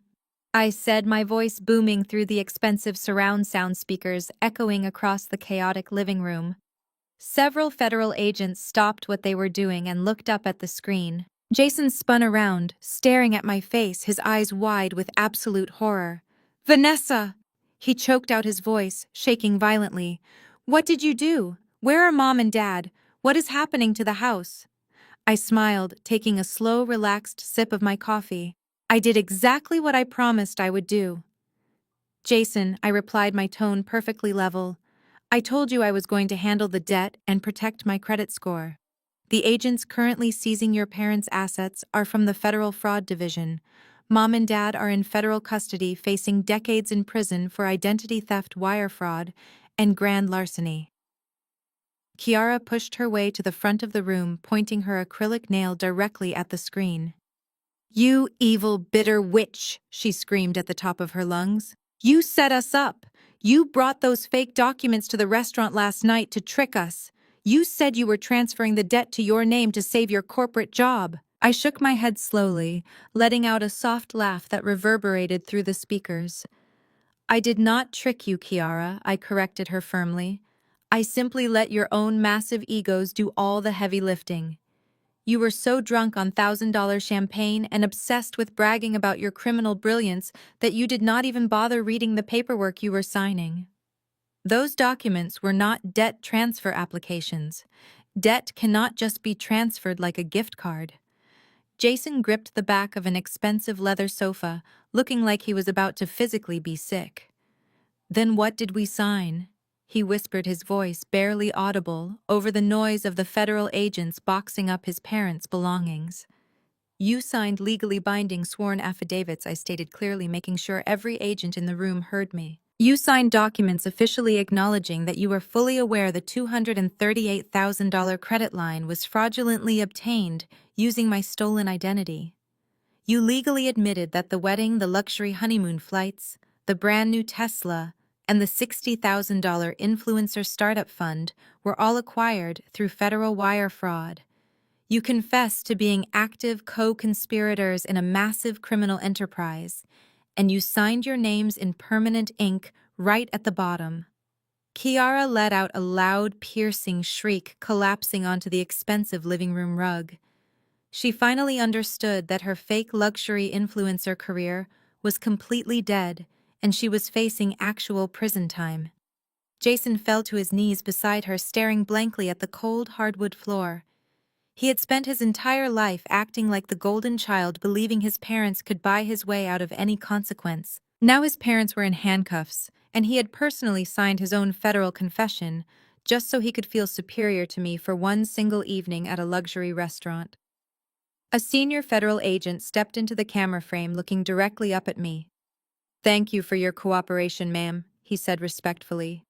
A: I said, my voice booming through the expensive surround sound speakers echoing across the chaotic living room. Several federal agents stopped what they were doing and looked up at the screen. Jason spun around, staring at my face, his eyes wide with absolute horror. "Vanessa!" He choked out his voice, shaking violently. "What did you do? Where are Mom and Dad? What is happening to the house?" I smiled, taking a slow, relaxed sip of my coffee. "I did exactly what I promised I would do." "Jason," I replied, my tone perfectly level. "I told you I was going to handle the debt and protect my credit score. The agents currently seizing your parents' assets are from the Federal Fraud Division. Mom and Dad are in federal custody facing decades in prison for identity theft, wire fraud, and grand larceny." Kiara pushed her way to the front of the room, pointing her acrylic nail directly at the screen. "You evil, bitter witch," she screamed at the top of her lungs. "You set us up. You brought those fake documents to the restaurant last night to trick us. You said you were transferring the debt to your name to save your corporate job." I shook my head slowly, letting out a soft laugh that reverberated through the speakers. "I did not trick you, Kiara," I corrected her firmly. "I simply let your own massive egos do all the heavy lifting. You were so drunk on $1,000 champagne and obsessed with bragging about your criminal brilliance that you did not even bother reading the paperwork you were signing. Those documents were not debt transfer applications. Debt cannot just be transferred like a gift card." Jason gripped the back of an expensive leather sofa, looking like he was about to physically be sick. "Then what did we sign?" He whispered, his voice barely audible, over the noise of the federal agents boxing up his parents' belongings. "You signed legally binding sworn affidavits," I stated clearly, making sure every agent in the room heard me. "You signed documents officially acknowledging that you were fully aware the $238,000 credit line was fraudulently obtained using my stolen identity. You legally admitted that the wedding, the luxury honeymoon flights, the brand new Tesla, and the $60,000 influencer startup fund were all acquired through federal wire fraud. You confessed to being active co-conspirators in a massive criminal enterprise, and you signed your names in permanent ink right at the bottom." Kiara let out a loud, piercing shriek, collapsing onto the expensive living room rug. She finally understood that her fake luxury influencer career was completely dead, and she was facing actual prison time. Jason fell to his knees beside her, staring blankly at the cold hardwood floor. He had spent his entire life acting like the golden child, believing his parents could buy his way out of any consequence. Now his parents were in handcuffs, and he had personally signed his own federal confession just so he could feel superior to me for one single evening at a luxury restaurant. A senior federal agent stepped into the camera frame, looking directly up at me. "Thank you for your cooperation, ma'am," he said respectfully.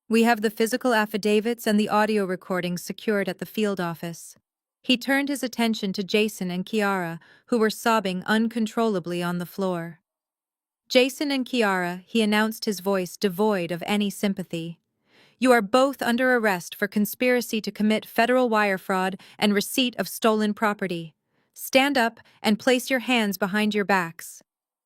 A: "We have the physical affidavits and the audio recordings secured at the field office." He turned his attention to Jason and Kiara, who were sobbing uncontrollably on the floor. "Jason and Kiara," he announced, his voice devoid of any sympathy, "you are both under arrest for conspiracy to commit federal wire fraud and receipt of stolen property. Stand up and place your hands behind your backs."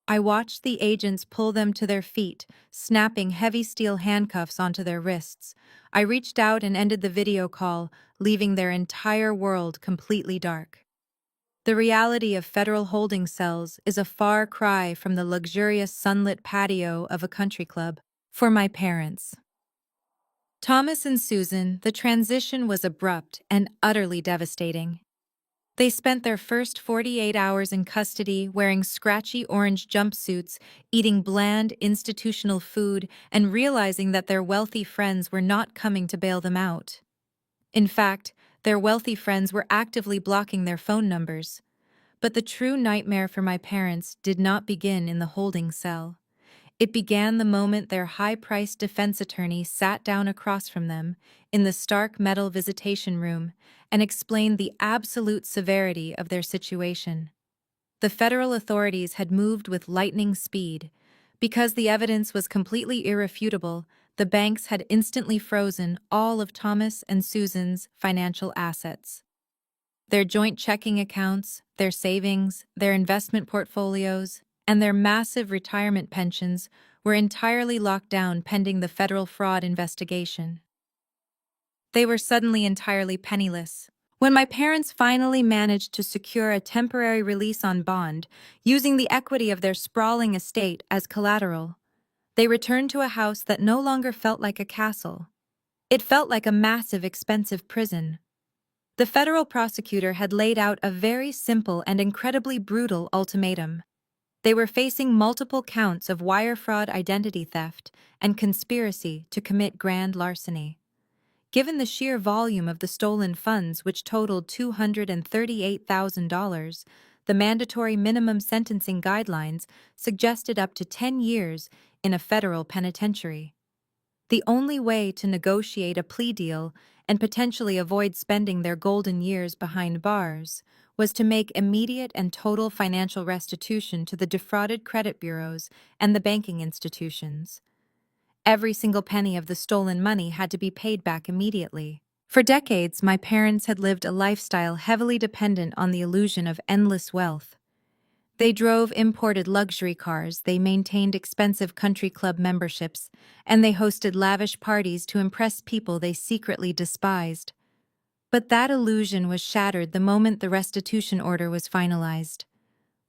A: I watched the agents pull them to their feet, snapping heavy steel handcuffs onto their wrists. I reached out and ended the video call, leaving their entire world completely dark. The reality of federal holding cells is a far cry from the luxurious sunlit patio of a country club. For my parents. Thomas and Susan, the transition was abrupt and utterly devastating. They spent their first 48 hours in custody wearing scratchy orange jumpsuits, eating bland institutional food, and realizing that their wealthy friends were not coming to bail them out. In fact, their wealthy friends were actively blocking their phone numbers. But the true nightmare for my parents did not begin in the holding cell. It began the moment their high-priced defense attorney sat down across from them in the stark metal visitation room and explained the absolute severity of their situation. The federal authorities had moved with lightning speed. Because the evidence was completely irrefutable, the banks had instantly frozen all of Thomas and Susan's financial assets. Their joint checking accounts, their savings, their investment portfolios, and their massive retirement pensions were entirely locked down pending the federal fraud investigation. They were suddenly entirely penniless. When my parents finally managed to secure a temporary release on bond, using the equity of their sprawling estate as collateral, they returned to a house that no longer felt like a castle. It felt like a massive, expensive prison. The federal prosecutor had laid out a very simple and incredibly brutal ultimatum. They were facing multiple counts of wire fraud, identity theft, and conspiracy to commit grand larceny. Given the sheer volume of the stolen funds, which totaled $238,000, the mandatory minimum sentencing guidelines suggested up to 10 years in a federal penitentiary. The only way to negotiate a plea deal and potentially avoid spending their golden years behind bars was to make immediate and total financial restitution to the defrauded credit bureaus and the banking institutions. Every single penny of the stolen money had to be paid back immediately. For decades, my parents had lived a lifestyle heavily dependent on the illusion of endless wealth. They drove imported luxury cars, they maintained expensive country club memberships, and they hosted lavish parties to impress people they secretly despised. But that illusion was shattered the moment the restitution order was finalized.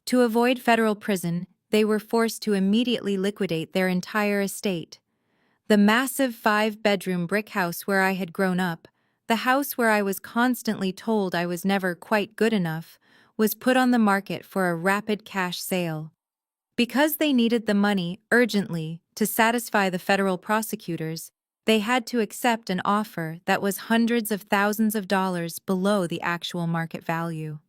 A: To avoid federal prison, they were forced to immediately liquidate their entire estate. The massive 5-bedroom brick house where I had grown up, the house where I was constantly told I was never quite good enough, was put on the market for a rapid cash sale. Because they needed the money urgently to satisfy the federal prosecutors, they had to accept an offer that was hundreds of thousands of dollars below the actual market value.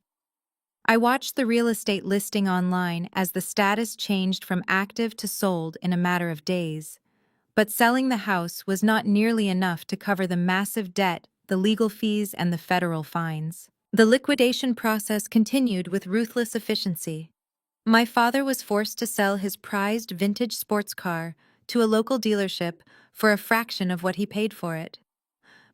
A: I watched the real estate listing online as the status changed from active to sold in a matter of days. But selling the house was not nearly enough to cover the massive debt, the legal fees, and the federal fines. The liquidation process continued with ruthless efficiency. My father was forced to sell his prized vintage sports car to a local dealership for a fraction of what he paid for it.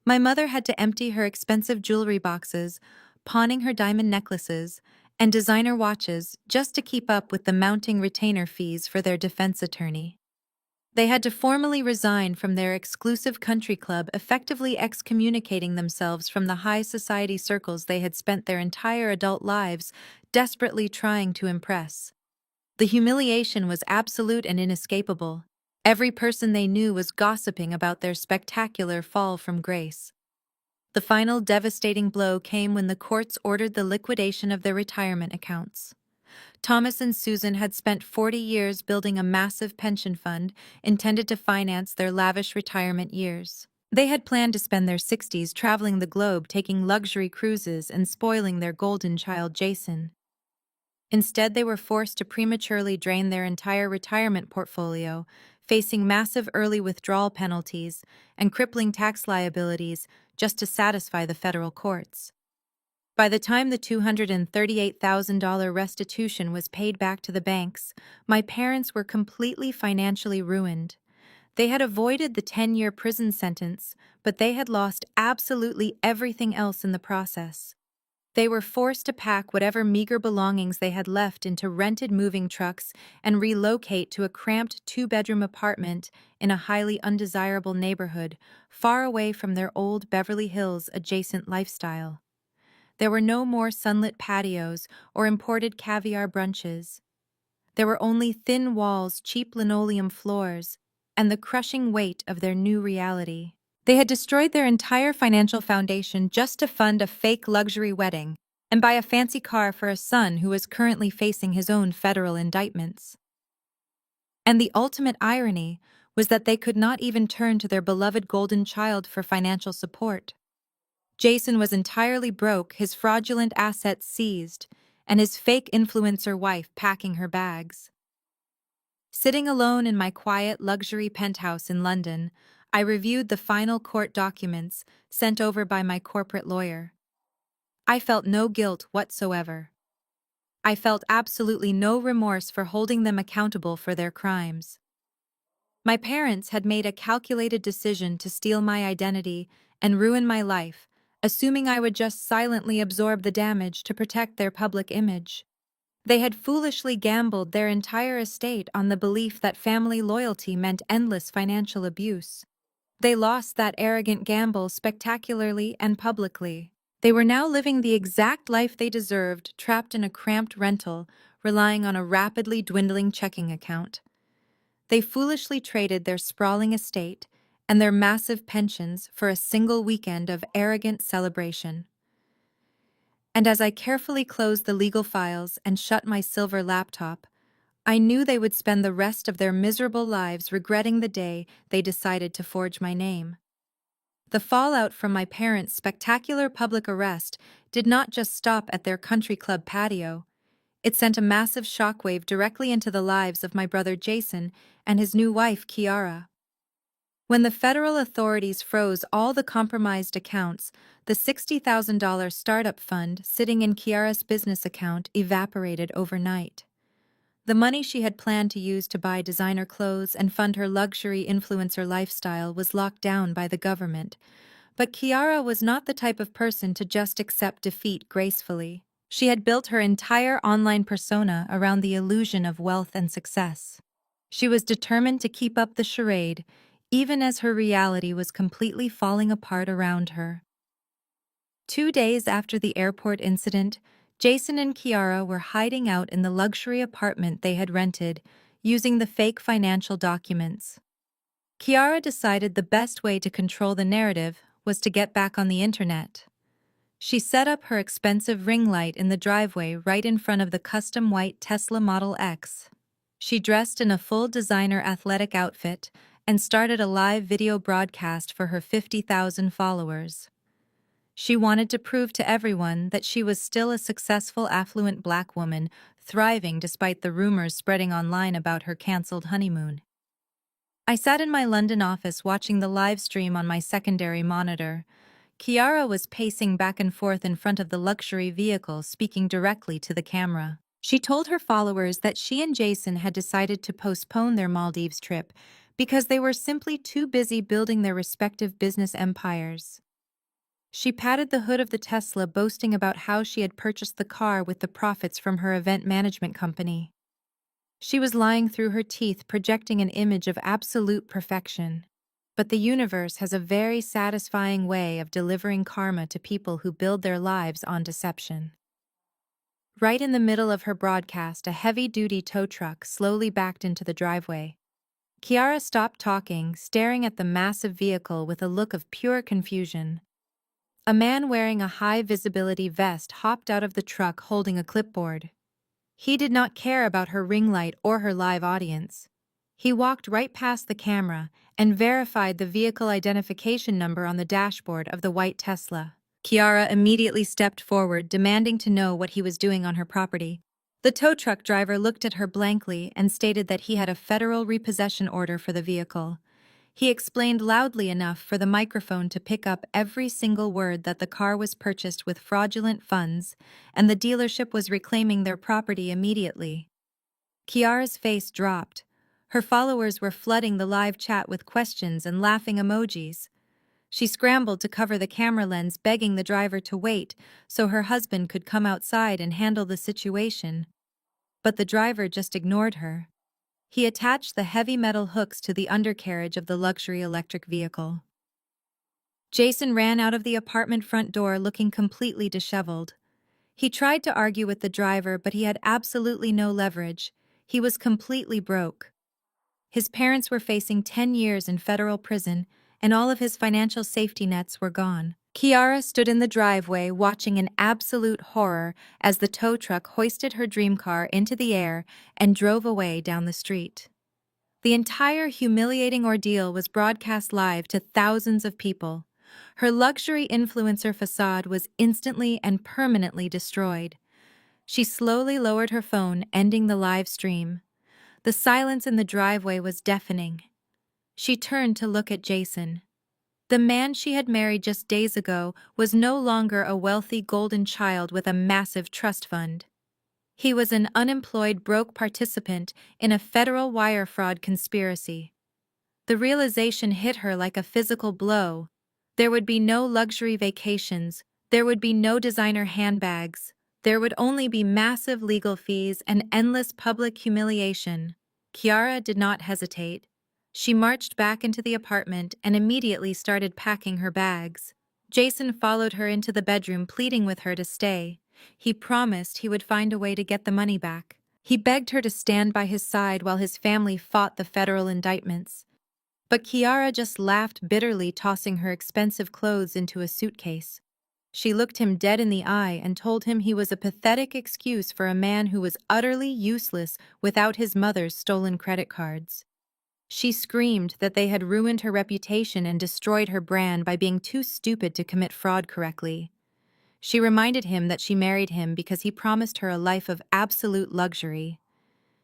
A: My mother had to empty her expensive jewelry boxes, pawning her diamond necklaces, and designer watches just to keep up with the mounting retainer fees for their defense attorney. They had to formally resign from their exclusive country club, effectively excommunicating themselves from the high society circles they had spent their entire adult lives desperately trying to impress. The humiliation was absolute and inescapable. Every person they knew was gossiping about their spectacular fall from grace. The final devastating blow came when the courts ordered the liquidation of their retirement accounts. Thomas and Susan had spent 40 years building a massive pension fund intended to finance their lavish retirement years. They had planned to spend their 60s traveling the globe, taking luxury cruises and spoiling their golden child Jason. Instead, they were forced to prematurely drain their entire retirement portfolio, facing massive early withdrawal penalties and crippling tax liabilities just to satisfy the federal courts. By the time the $238,000 restitution was paid back to the banks, my parents were completely financially ruined. They had avoided the 10-year prison sentence, but they had lost absolutely everything else in the process. They were forced to pack whatever meager belongings they had left into rented moving trucks and relocate to a cramped 2-bedroom apartment in a highly undesirable neighborhood, far away from their old Beverly Hills adjacent lifestyle. There were no more sunlit patios or imported caviar brunches. There were only thin walls, cheap linoleum floors, and the crushing weight of their new reality. They had destroyed their entire financial foundation just to fund a fake luxury wedding and buy a fancy car for a son who was currently facing his own federal indictments. And the ultimate irony was that they could not even turn to their beloved golden child for financial support. Jason was entirely broke, his fraudulent assets seized, and his fake influencer wife packing her bags. Sitting alone in my quiet luxury penthouse in London, I reviewed the final court documents sent over by my corporate lawyer. I felt no guilt whatsoever. I felt absolutely no remorse for holding them accountable for their crimes. My parents had made a calculated decision to steal my identity and ruin my life, assuming I would just silently absorb the damage to protect their public image. They had foolishly gambled their entire estate on the belief that family loyalty meant endless financial abuse. They lost that arrogant gamble spectacularly and publicly. They were now living the exact life they deserved, trapped in a cramped rental, relying on a rapidly dwindling checking account. They foolishly traded their sprawling estate and their massive pensions for a single weekend of arrogant celebration. And as I carefully closed the legal files and shut my silver laptop, I knew they would spend the rest of their miserable lives regretting the day they decided to forge my name. The fallout from my parents' spectacular public arrest did not just stop at their country club patio. It sent a massive shockwave directly into the lives of my brother Jason and his new wife, Kiara. When the federal authorities froze all the compromised accounts, the $60,000 startup fund sitting in Kiara's business account evaporated overnight. The money she had planned to use to buy designer clothes and fund her luxury influencer lifestyle was locked down by the government. But Kiara was not the type of person to just accept defeat gracefully. She had built her entire online persona around the illusion of wealth and success. She was determined to keep up the charade, even as her reality was completely falling apart around her. 2 days after the airport incident, Jason and Kiara were hiding out in the luxury apartment they had rented, using the fake financial documents. Kiara decided the best way to control the narrative was to get back on the internet. She set up her expensive ring light in the driveway right in front of the custom white Tesla Model X. She dressed in a full designer athletic outfit and started a live video broadcast for her 50,000 followers. She wanted to prove to everyone that she was still a successful, affluent Black woman, thriving despite the rumors spreading online about her canceled honeymoon. I sat in my London office watching the live stream on my secondary monitor. Kiara was pacing back and forth in front of the luxury vehicle, speaking directly to the camera. She told her followers that she and Jason had decided to postpone their Maldives trip because they were simply too busy building their respective business empires. She patted the hood of the Tesla, boasting about how she had purchased the car with the profits from her event management company. She was lying through her teeth, projecting an image of absolute perfection. But the universe has a very satisfying way of delivering karma to people who build their lives on deception. Right in the middle of her broadcast, a heavy-duty tow truck slowly backed into the driveway. Kiara stopped talking, staring at the massive vehicle with a look of pure confusion. A man wearing a high-visibility vest hopped out of the truck holding a clipboard. He did not care about her ring light or her live audience. He walked right past the camera and verified the vehicle identification number on the dashboard of the white Tesla. Kiara immediately stepped forward, demanding to know what he was doing on her property. The tow truck driver looked at her blankly and stated that he had a federal repossession order for the vehicle. He explained loudly enough for the microphone to pick up every single word that the car was purchased with fraudulent funds, and the dealership was reclaiming their property immediately. Kiara's face dropped. Her followers were flooding the live chat with questions and laughing emojis. She scrambled to cover the camera lens, begging the driver to wait so her husband could come outside and handle the situation. But the driver just ignored her. He attached the heavy metal hooks to the undercarriage of the luxury electric vehicle. Jason ran out of the apartment front door looking completely disheveled. He tried to argue with the driver, but he had absolutely no leverage. He was completely broke. His parents were facing 10 years in federal prison, and all of his financial safety nets were gone. Kiara stood in the driveway watching in absolute horror as the tow truck hoisted her dream car into the air and drove away down the street. The entire humiliating ordeal was broadcast live to thousands of people. Her luxury influencer facade was instantly and permanently destroyed. She slowly lowered her phone, ending the live stream. The silence in the driveway was deafening. She turned to look at Jason. The man she had married just days ago was no longer a wealthy golden child with a massive trust fund. He was an unemployed broke participant in a federal wire fraud conspiracy. The realization hit her like a physical blow. There would be no luxury vacations, there would be no designer handbags, there would only be massive legal fees and endless public humiliation. Kiara did not hesitate. She marched back into the apartment and immediately started packing her bags. Jason followed her into the bedroom, pleading with her to stay. He promised he would find a way to get the money back. He begged her to stand by his side while his family fought the federal indictments. But Kiara just laughed bitterly, tossing her expensive clothes into a suitcase. She looked him dead in the eye and told him he was a pathetic excuse for a man who was utterly useless without his mother's stolen credit cards. She screamed that they had ruined her reputation and destroyed her brand by being too stupid to commit fraud correctly. She reminded him that she married him because he promised her a life of absolute luxury.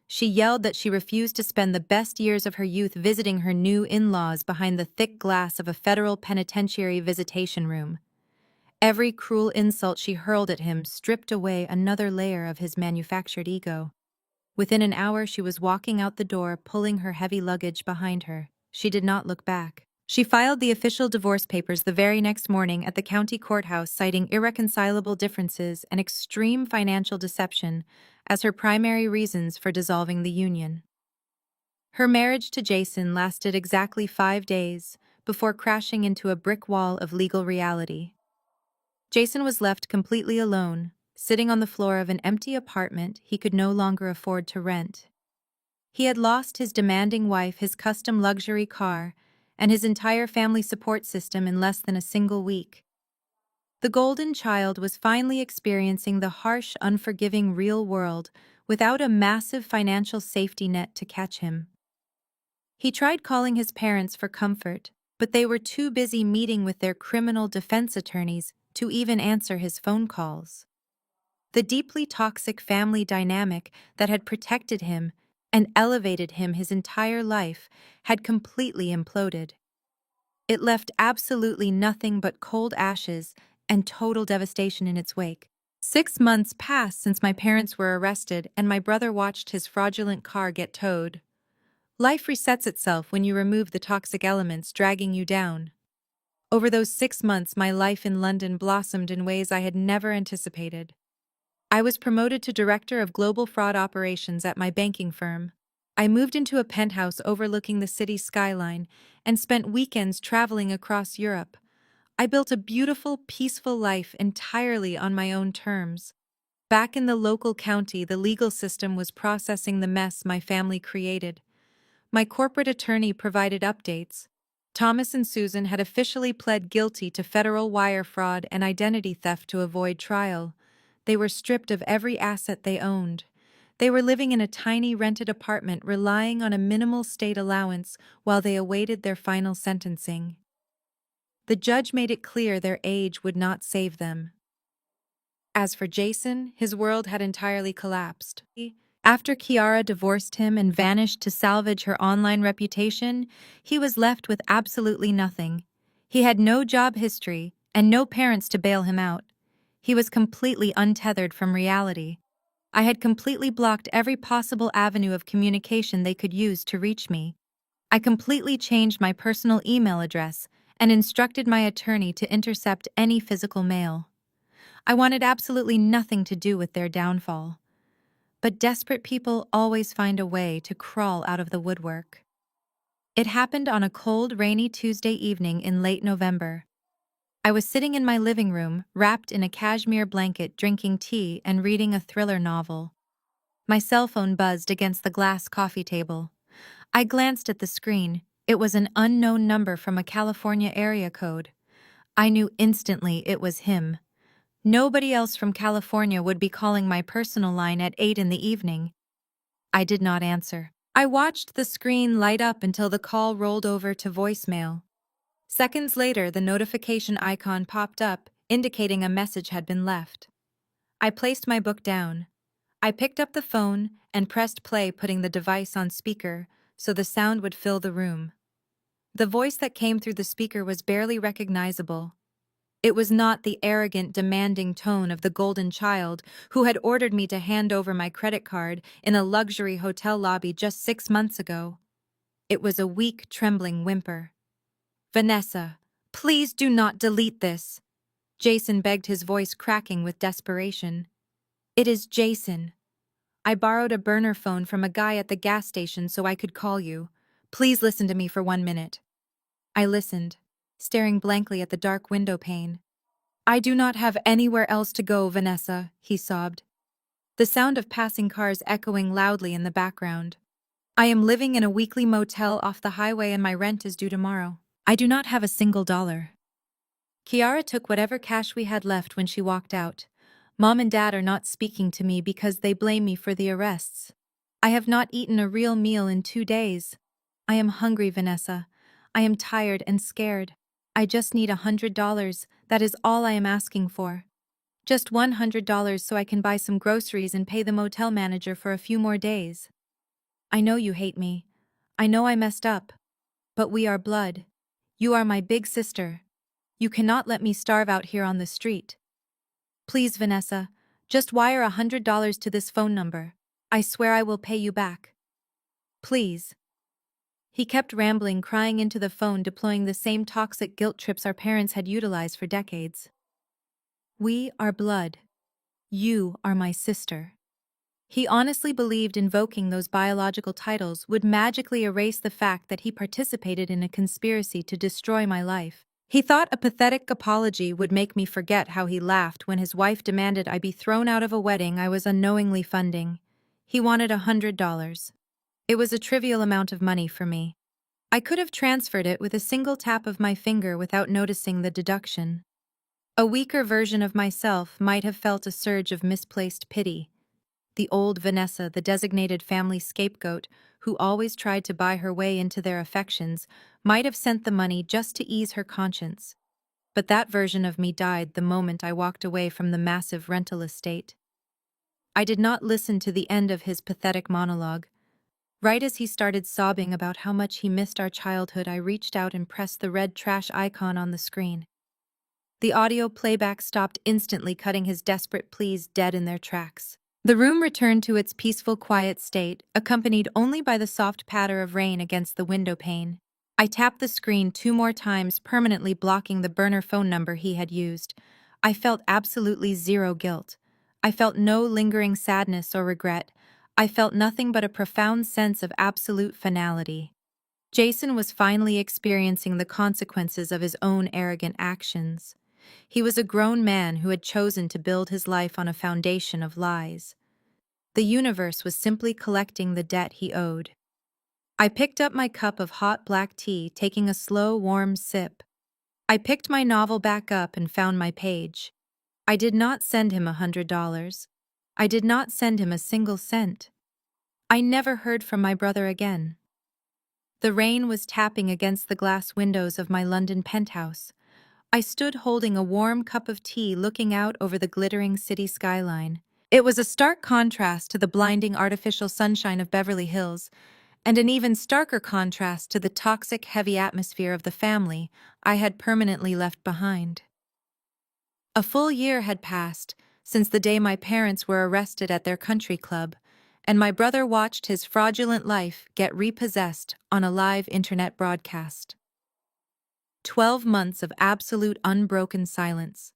A: She yelled that she refused to spend the best years of her youth visiting her new in-laws behind the thick glass of a federal penitentiary visitation room. Every cruel insult she hurled at him stripped away another layer of his manufactured ego. Within an hour, she was walking out the door, pulling her heavy luggage behind her. She did not look back. She filed the official divorce papers the very next morning at the county courthouse, citing irreconcilable differences and extreme financial deception as her primary reasons for dissolving the union. Her marriage to Jason lasted exactly 5 days before crashing into a brick wall of legal reality. Jason was left completely alone, sitting on the floor of an empty apartment he could no longer afford to rent. He had lost his demanding wife, his custom luxury car, and his entire family support system in less than a single week. The golden child was finally experiencing the harsh, unforgiving real world without a massive financial safety net to catch him. He tried calling his parents for comfort, but they were too busy meeting with their criminal defense attorneys to even answer his phone calls. The deeply toxic family dynamic that had protected him and elevated him his entire life had completely imploded. It left absolutely nothing but cold ashes and total devastation in its wake. 6 months passed since my parents were arrested and my brother watched his fraudulent car get towed. Life resets itself when you remove the toxic elements dragging you down. Over those 6 months, my life in London blossomed in ways I had never anticipated. I was promoted to Director of Global Fraud Operations at my banking firm. I moved into a penthouse overlooking the city's skyline and spent weekends traveling across Europe. I built a beautiful, peaceful life entirely on my own terms. Back in the local county, the legal system was processing the mess my family created. My corporate attorney provided updates. Thomas and Susan had officially pled guilty to federal wire fraud and identity theft to avoid trial. They were stripped of every asset they owned. They were living in a tiny rented apartment, relying on a minimal state allowance while they awaited their final sentencing. The judge made it clear their age would not save them. As for Jason, his world had entirely collapsed. After Kiara divorced him and vanished to salvage her online reputation, he was left with absolutely nothing. He had no job history and no parents to bail him out. He was completely untethered from reality. I had completely blocked every possible avenue of communication they could use to reach me. I completely changed my personal email address and instructed my attorney to intercept any physical mail. I wanted absolutely nothing to do with their downfall. But desperate people always find a way to crawl out of the woodwork. It happened on a cold, rainy Tuesday evening in late November. I was sitting in my living room, wrapped in a cashmere blanket, drinking tea and reading a thriller novel. My cell phone buzzed against the glass coffee table. I glanced at the screen, It was an unknown number from a California area code. I knew instantly it was him. Nobody else from California would be calling my personal line at 8 in the evening. I did not answer. I watched the screen light up until the call rolled over to voicemail. Seconds later, the notification icon popped up, indicating a message had been left. I placed my book down. I picked up the phone and pressed play, putting the device on speaker so the sound would fill the room. The voice that came through the speaker was barely recognizable. It was not the arrogant, demanding tone of the golden child who had ordered me to hand over my credit card in a luxury hotel lobby just 6 months ago. It was a weak, trembling whimper. "Vanessa, please do not delete this," Jason begged, his voice cracking with desperation. "It is Jason. I borrowed a burner phone from a guy at the gas station so I could call you. Please listen to me for 1 minute." I listened, staring blankly at the dark window pane. "I do not have anywhere else to go, Vanessa," he sobbed, the sound of passing cars echoing loudly in the background. "I am living in a weekly motel off the highway and my rent is due tomorrow. I do not have a single dollar." Kiara took whatever cash we had left when she walked out. "Mom and Dad are not speaking to me because they blame me for the arrests. I have not eaten a real meal in 2 days. I am hungry, Vanessa. I am tired and scared. I just need $100, that is all I am asking for. Just $100 so I can buy some groceries and pay the motel manager for a few more days. I know you hate me. I know I messed up. But we are blood. You are my big sister. You cannot let me starve out here on the street. Please, Vanessa, just wire $100 to this phone number. I swear I will pay you back. Please." He kept rambling, crying into the phone, deploying the same toxic guilt trips our parents had utilized for decades. "We are blood. You are my sister." He honestly believed invoking those biological titles would magically erase the fact that he participated in a conspiracy to destroy my life. He thought a pathetic apology would make me forget how he laughed when his wife demanded I be thrown out of a wedding I was unknowingly funding. He wanted $100. It was a trivial amount of money for me. I could have transferred it with a single tap of my finger without noticing the deduction. A weaker version of myself might have felt a surge of misplaced pity. The old Vanessa, the designated family scapegoat, who always tried to buy her way into their affections, might have sent the money just to ease her conscience. But that version of me died the moment I walked away from the massive rental estate. I did not listen to the end of his pathetic monologue. Right as he started sobbing about how much he missed our childhood, I reached out and pressed the red trash icon on the screen. The audio playback stopped instantly, cutting his desperate pleas dead in their tracks. The room returned to its peaceful, quiet state, accompanied only by the soft patter of rain against the window pane. I tapped the screen 2 more times, permanently blocking the burner phone number he had used. I felt absolutely zero guilt. I felt no lingering sadness or regret. I felt nothing but a profound sense of absolute finality. Jason was finally experiencing the consequences of his own arrogant actions. He was a grown man who had chosen to build his life on a foundation of lies. The universe was simply collecting the debt he owed. I picked up my cup of hot black tea, taking a slow, warm sip. I picked my novel back up and found my page. I did not send him $100. I did not send him a single cent. I never heard from my brother again. The rain was tapping against the glass windows of my London penthouse. I stood holding a warm cup of tea, looking out over the glittering city skyline. It was a stark contrast to the blinding artificial sunshine of Beverly Hills, and an even starker contrast to the toxic, heavy atmosphere of the family I had permanently left behind. A full year had passed since the day my parents were arrested at their country club, and my brother watched his fraudulent life get repossessed on a live internet broadcast. 12 months of absolute unbroken silence.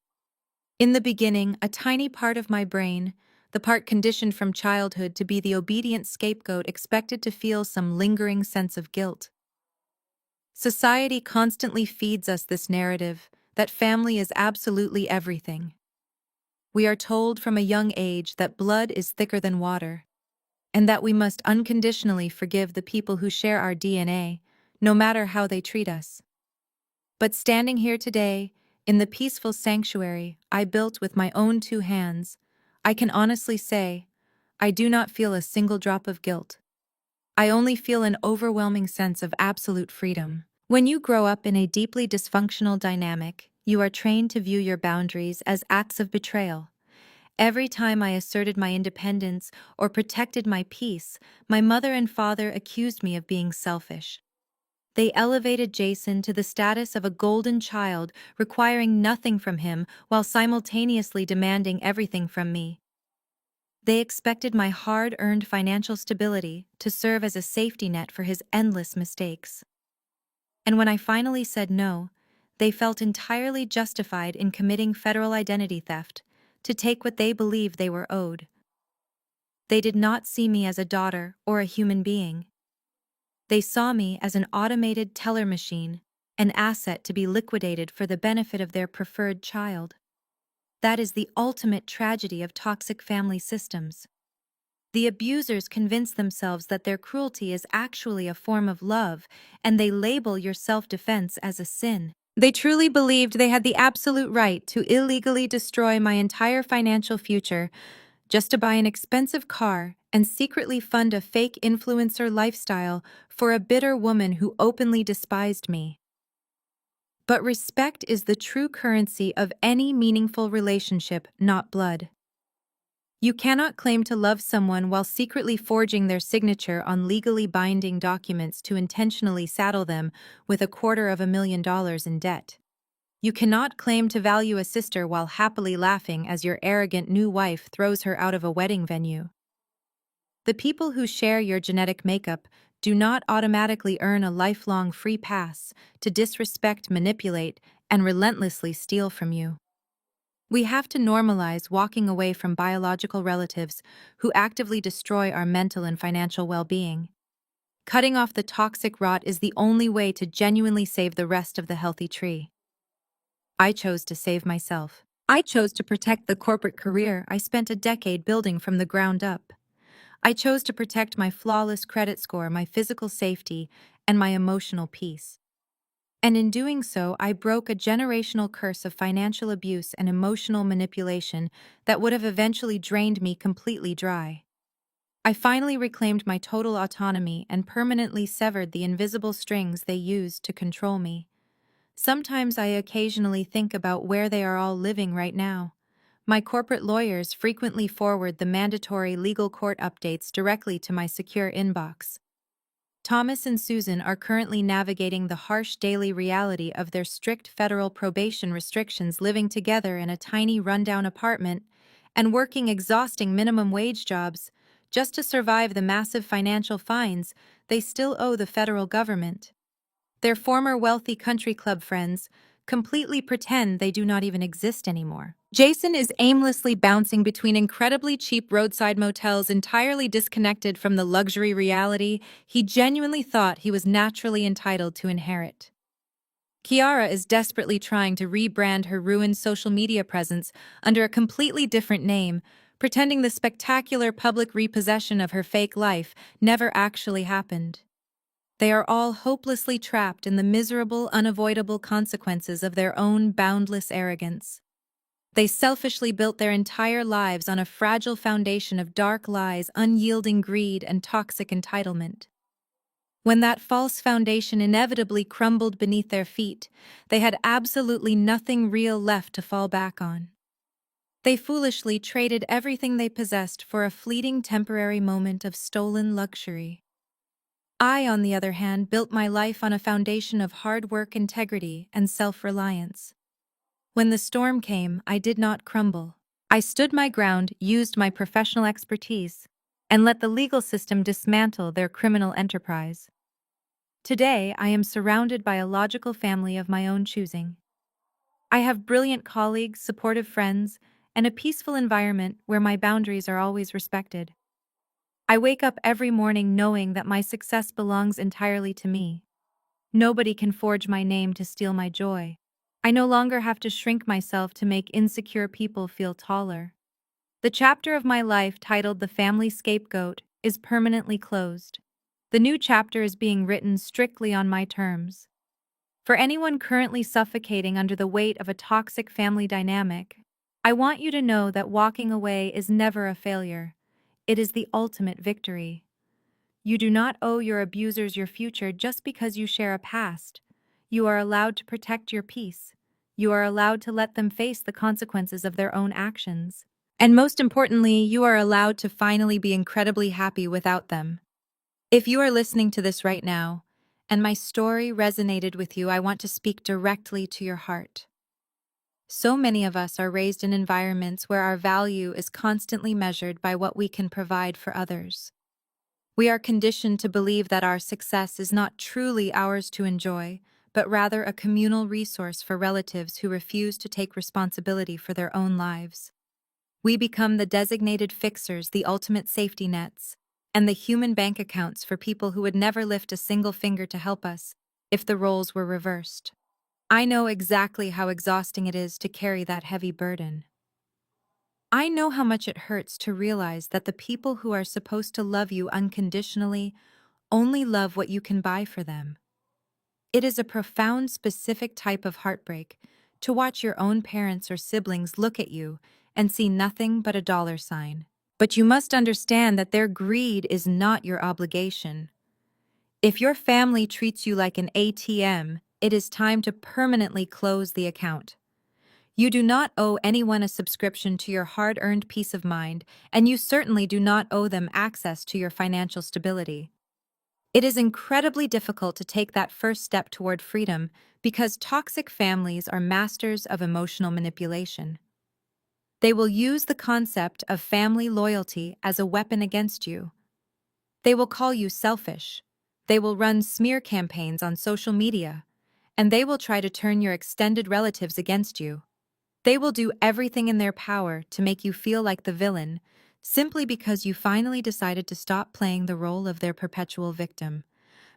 A: In the beginning, a tiny part of my brain, the part conditioned from childhood to be the obedient scapegoat, expected to feel some lingering sense of guilt. Society constantly feeds us this narrative that family is absolutely everything. We are told from a young age that blood is thicker than water, and that we must unconditionally forgive the people who share our DNA, no matter how they treat us. But standing here today, in the peaceful sanctuary I built with my own two hands, I can honestly say, I do not feel a single drop of guilt. I only feel an overwhelming sense of absolute freedom. When you grow up in a deeply dysfunctional dynamic, you are trained to view your boundaries as acts of betrayal. Every time I asserted my independence or protected my peace, my mother and father accused me of being selfish. They elevated Jason to the status of a golden child, requiring nothing from him while simultaneously demanding everything from me. They expected my hard-earned financial stability to serve as a safety net for his endless mistakes. And when I finally said no, they felt entirely justified in committing federal identity theft to take what they believed they were owed. They did not see me as a daughter or a human being. They saw me as an automated teller machine, an asset to be liquidated for the benefit of their preferred child. That is the ultimate tragedy of toxic family systems. The abusers convince themselves that their cruelty is actually a form of love, and they label your self-defense as a sin. They truly believed they had the absolute right to illegally destroy my entire financial future just to buy an expensive car and secretly fund a fake influencer lifestyle for a bitter woman who openly despised me. But respect is the true currency of any meaningful relationship, not blood. You cannot claim to love someone while secretly forging their signature on legally binding documents to intentionally saddle them with $250,000 in debt. You cannot claim to value a sister while happily laughing as your arrogant new wife throws her out of a wedding venue. The people who share your genetic makeup do not automatically earn a lifelong free pass to disrespect, manipulate, and relentlessly steal from you. We have to normalize walking away from biological relatives who actively destroy our mental and financial well-being. Cutting off the toxic rot is the only way to genuinely save the rest of the healthy tree. I chose to save myself. I chose to protect the corporate career I spent a decade building from the ground up. I chose to protect my flawless credit score, my physical safety, and my emotional peace. And in doing so, I broke a generational curse of financial abuse and emotional manipulation that would have eventually drained me completely dry. I finally reclaimed my total autonomy and permanently severed the invisible strings they used to control me. Sometimes I occasionally think about where they are all living right now. My corporate lawyers frequently forward the mandatory legal court updates directly to my secure inbox. Thomas and Susan are currently navigating the harsh daily reality of their strict federal probation restrictions, living together in a tiny rundown apartment and working exhausting minimum wage jobs just to survive the massive financial fines they still owe the federal government. Their former wealthy country club friends completely pretend they do not even exist anymore. Jason is aimlessly bouncing between incredibly cheap roadside motels entirely disconnected from the luxury reality he genuinely thought he was naturally entitled to inherit. Kiara is desperately trying to rebrand her ruined social media presence under a completely different name, pretending the spectacular public repossession of her fake life never actually happened. They are all hopelessly trapped in the miserable, unavoidable consequences of their own boundless arrogance. They selfishly built their entire lives on a fragile foundation of dark lies, unyielding greed, and toxic entitlement. When that false foundation inevitably crumbled beneath their feet, they had absolutely nothing real left to fall back on. They foolishly traded everything they possessed for a fleeting temporary moment of stolen luxury. I, on the other hand, built my life on a foundation of hard work, integrity, and self-reliance. When the storm came, I did not crumble. I stood my ground, used my professional expertise, and let the legal system dismantle their criminal enterprise. Today, I am surrounded by a logical family of my own choosing. I have brilliant colleagues, supportive friends, and a peaceful environment where my boundaries are always respected. I wake up every morning knowing that my success belongs entirely to me. Nobody can forge my name to steal my joy. I no longer have to shrink myself to make insecure people feel taller. The chapter of my life titled The Family Scapegoat is permanently closed. The new chapter is being written strictly on my terms. For anyone currently suffocating under the weight of a toxic family dynamic, I want you to know that walking away is never a failure. It is the ultimate victory. You do not owe your abusers your future just because you share a past. You are allowed to protect your peace. You are allowed to let them face the consequences of their own actions. And most importantly, you are allowed to finally be incredibly happy without them. If you are listening to this right now, and my story resonated with you, I want to speak directly to your heart. So many of us are raised in environments where our value is constantly measured by what we can provide for others. We are conditioned to believe that our success is not truly ours to enjoy, but rather a communal resource for relatives who refuse to take responsibility for their own lives. We become the designated fixers, the ultimate safety nets, and the human bank accounts for people who would never lift a single finger to help us if the roles were reversed. I know exactly how exhausting it is to carry that heavy burden. I know how much it hurts to realize that the people who are supposed to love you unconditionally only love what you can buy for them. It is a profound, specific type of heartbreak to watch your own parents or siblings look at you and see nothing but a dollar sign. But you must understand that their greed is not your obligation. If your family treats you like an ATM, it is time to permanently close the account. You do not owe anyone a subscription to your hard-earned peace of mind, and you certainly do not owe them access to your financial stability. It is incredibly difficult to take that first step toward freedom because toxic families are masters of emotional manipulation. They will use the concept of family loyalty as a weapon against you. They will call you selfish. They will run smear campaigns on social media, and they will try to turn your extended relatives against you. They will do everything in their power to make you feel like the villain, simply because you finally decided to stop playing the role of their perpetual victim.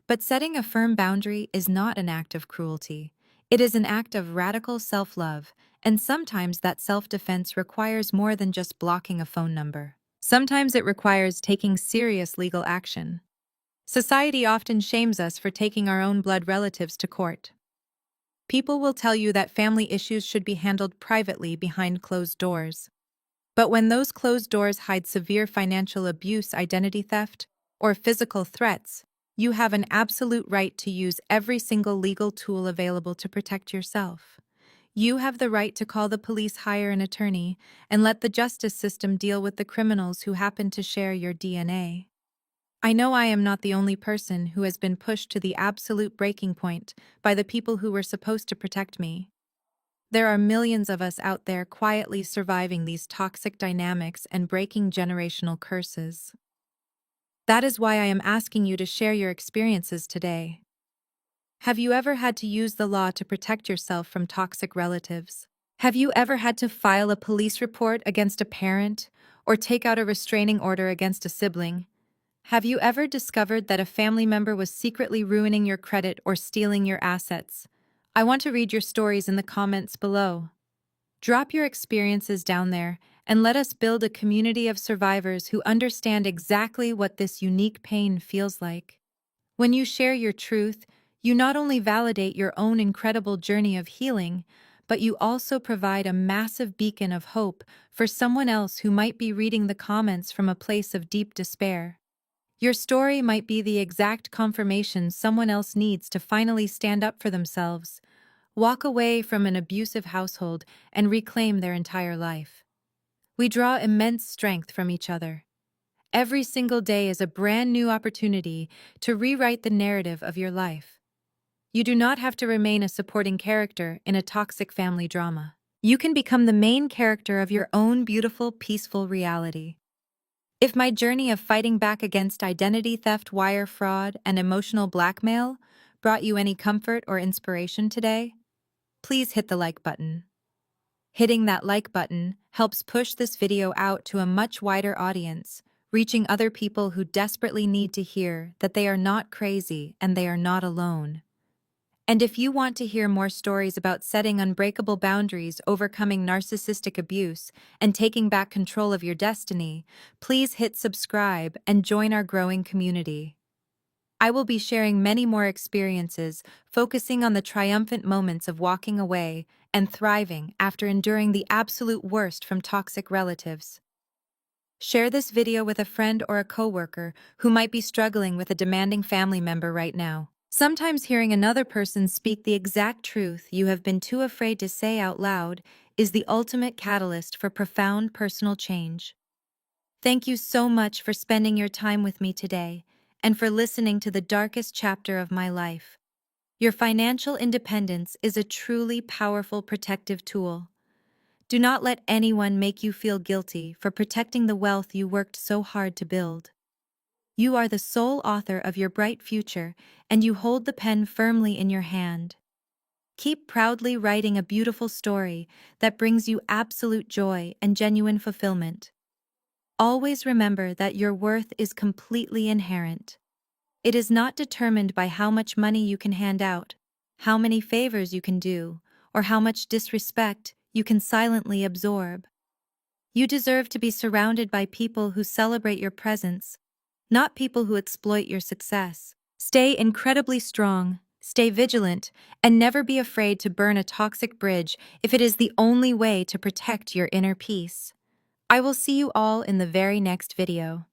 A: But setting a firm boundary is not an act of cruelty. It is an act of radical self-love, and sometimes that self-defense requires more than just blocking a phone number. Sometimes it requires taking serious legal action. Society often shames us for taking our own blood relatives to court. People will tell you that family issues should be handled privately behind closed doors. But when those closed doors hide severe financial abuse, identity theft, or physical threats, you have an absolute right to use every single legal tool available to protect yourself. You have the right to call the police, hire an attorney, and let the justice system deal with the criminals who happen to share your DNA. I know I am not the only person who has been pushed to the absolute breaking point by the people who were supposed to protect me. There are millions of us out there quietly surviving these toxic dynamics and breaking generational curses. That is why I am asking you to share your experiences today. Have you ever had to use the law to protect yourself from toxic relatives? Have you ever had to file a police report against a parent or take out a restraining order against a sibling? Have you ever discovered that a family member was secretly ruining your credit or stealing your assets? I want to read your stories in the comments below. Drop your experiences down there and let us build a community of survivors who understand exactly what this unique pain feels like. When you share your truth, you not only validate your own incredible journey of healing, but you also provide a massive beacon of hope for someone else who might be reading the comments from a place of deep despair. Your story might be the exact confirmation someone else needs to finally stand up for themselves, walk away from an abusive household, and reclaim their entire life. We draw immense strength from each other. Every single day is a brand new opportunity to rewrite the narrative of your life. You do not have to remain a supporting character in a toxic family drama. You can become the main character of your own beautiful, peaceful reality. If my journey of fighting back against identity theft, wire fraud, and emotional blackmail brought you any comfort or inspiration today, please hit the like button. Hitting that like button helps push this video out to a much wider audience, reaching other people who desperately need to hear that they are not crazy and they are not alone. And if you want to hear more stories about setting unbreakable boundaries, overcoming narcissistic abuse, and taking back control of your destiny, please hit subscribe and join our growing community. I will be sharing many more experiences, focusing on the triumphant moments of walking away and thriving after enduring the absolute worst from toxic relatives. Share this video with a friend or a coworker who might be struggling with a demanding family member right now. Sometimes hearing another person speak the exact truth you have been too afraid to say out loud is the ultimate catalyst for profound personal change. Thank you so much for spending your time with me today and for listening to the darkest chapter of my life. Your financial independence is a truly powerful protective tool. Do not let anyone make you feel guilty for protecting the wealth you worked so hard to build. You are the sole author of your bright future, and you hold the pen firmly in your hand. Keep proudly writing a beautiful story that brings you absolute joy and genuine fulfillment. Always remember that your worth is completely inherent. It is not determined by how much money you can hand out, how many favors you can do, or how much disrespect you can silently absorb. You deserve to be surrounded by people who celebrate your presence, not people who exploit your success. Stay incredibly strong, stay vigilant, and never be afraid to burn a toxic bridge if it is the only way to protect your inner peace. I will see you all in the very next video.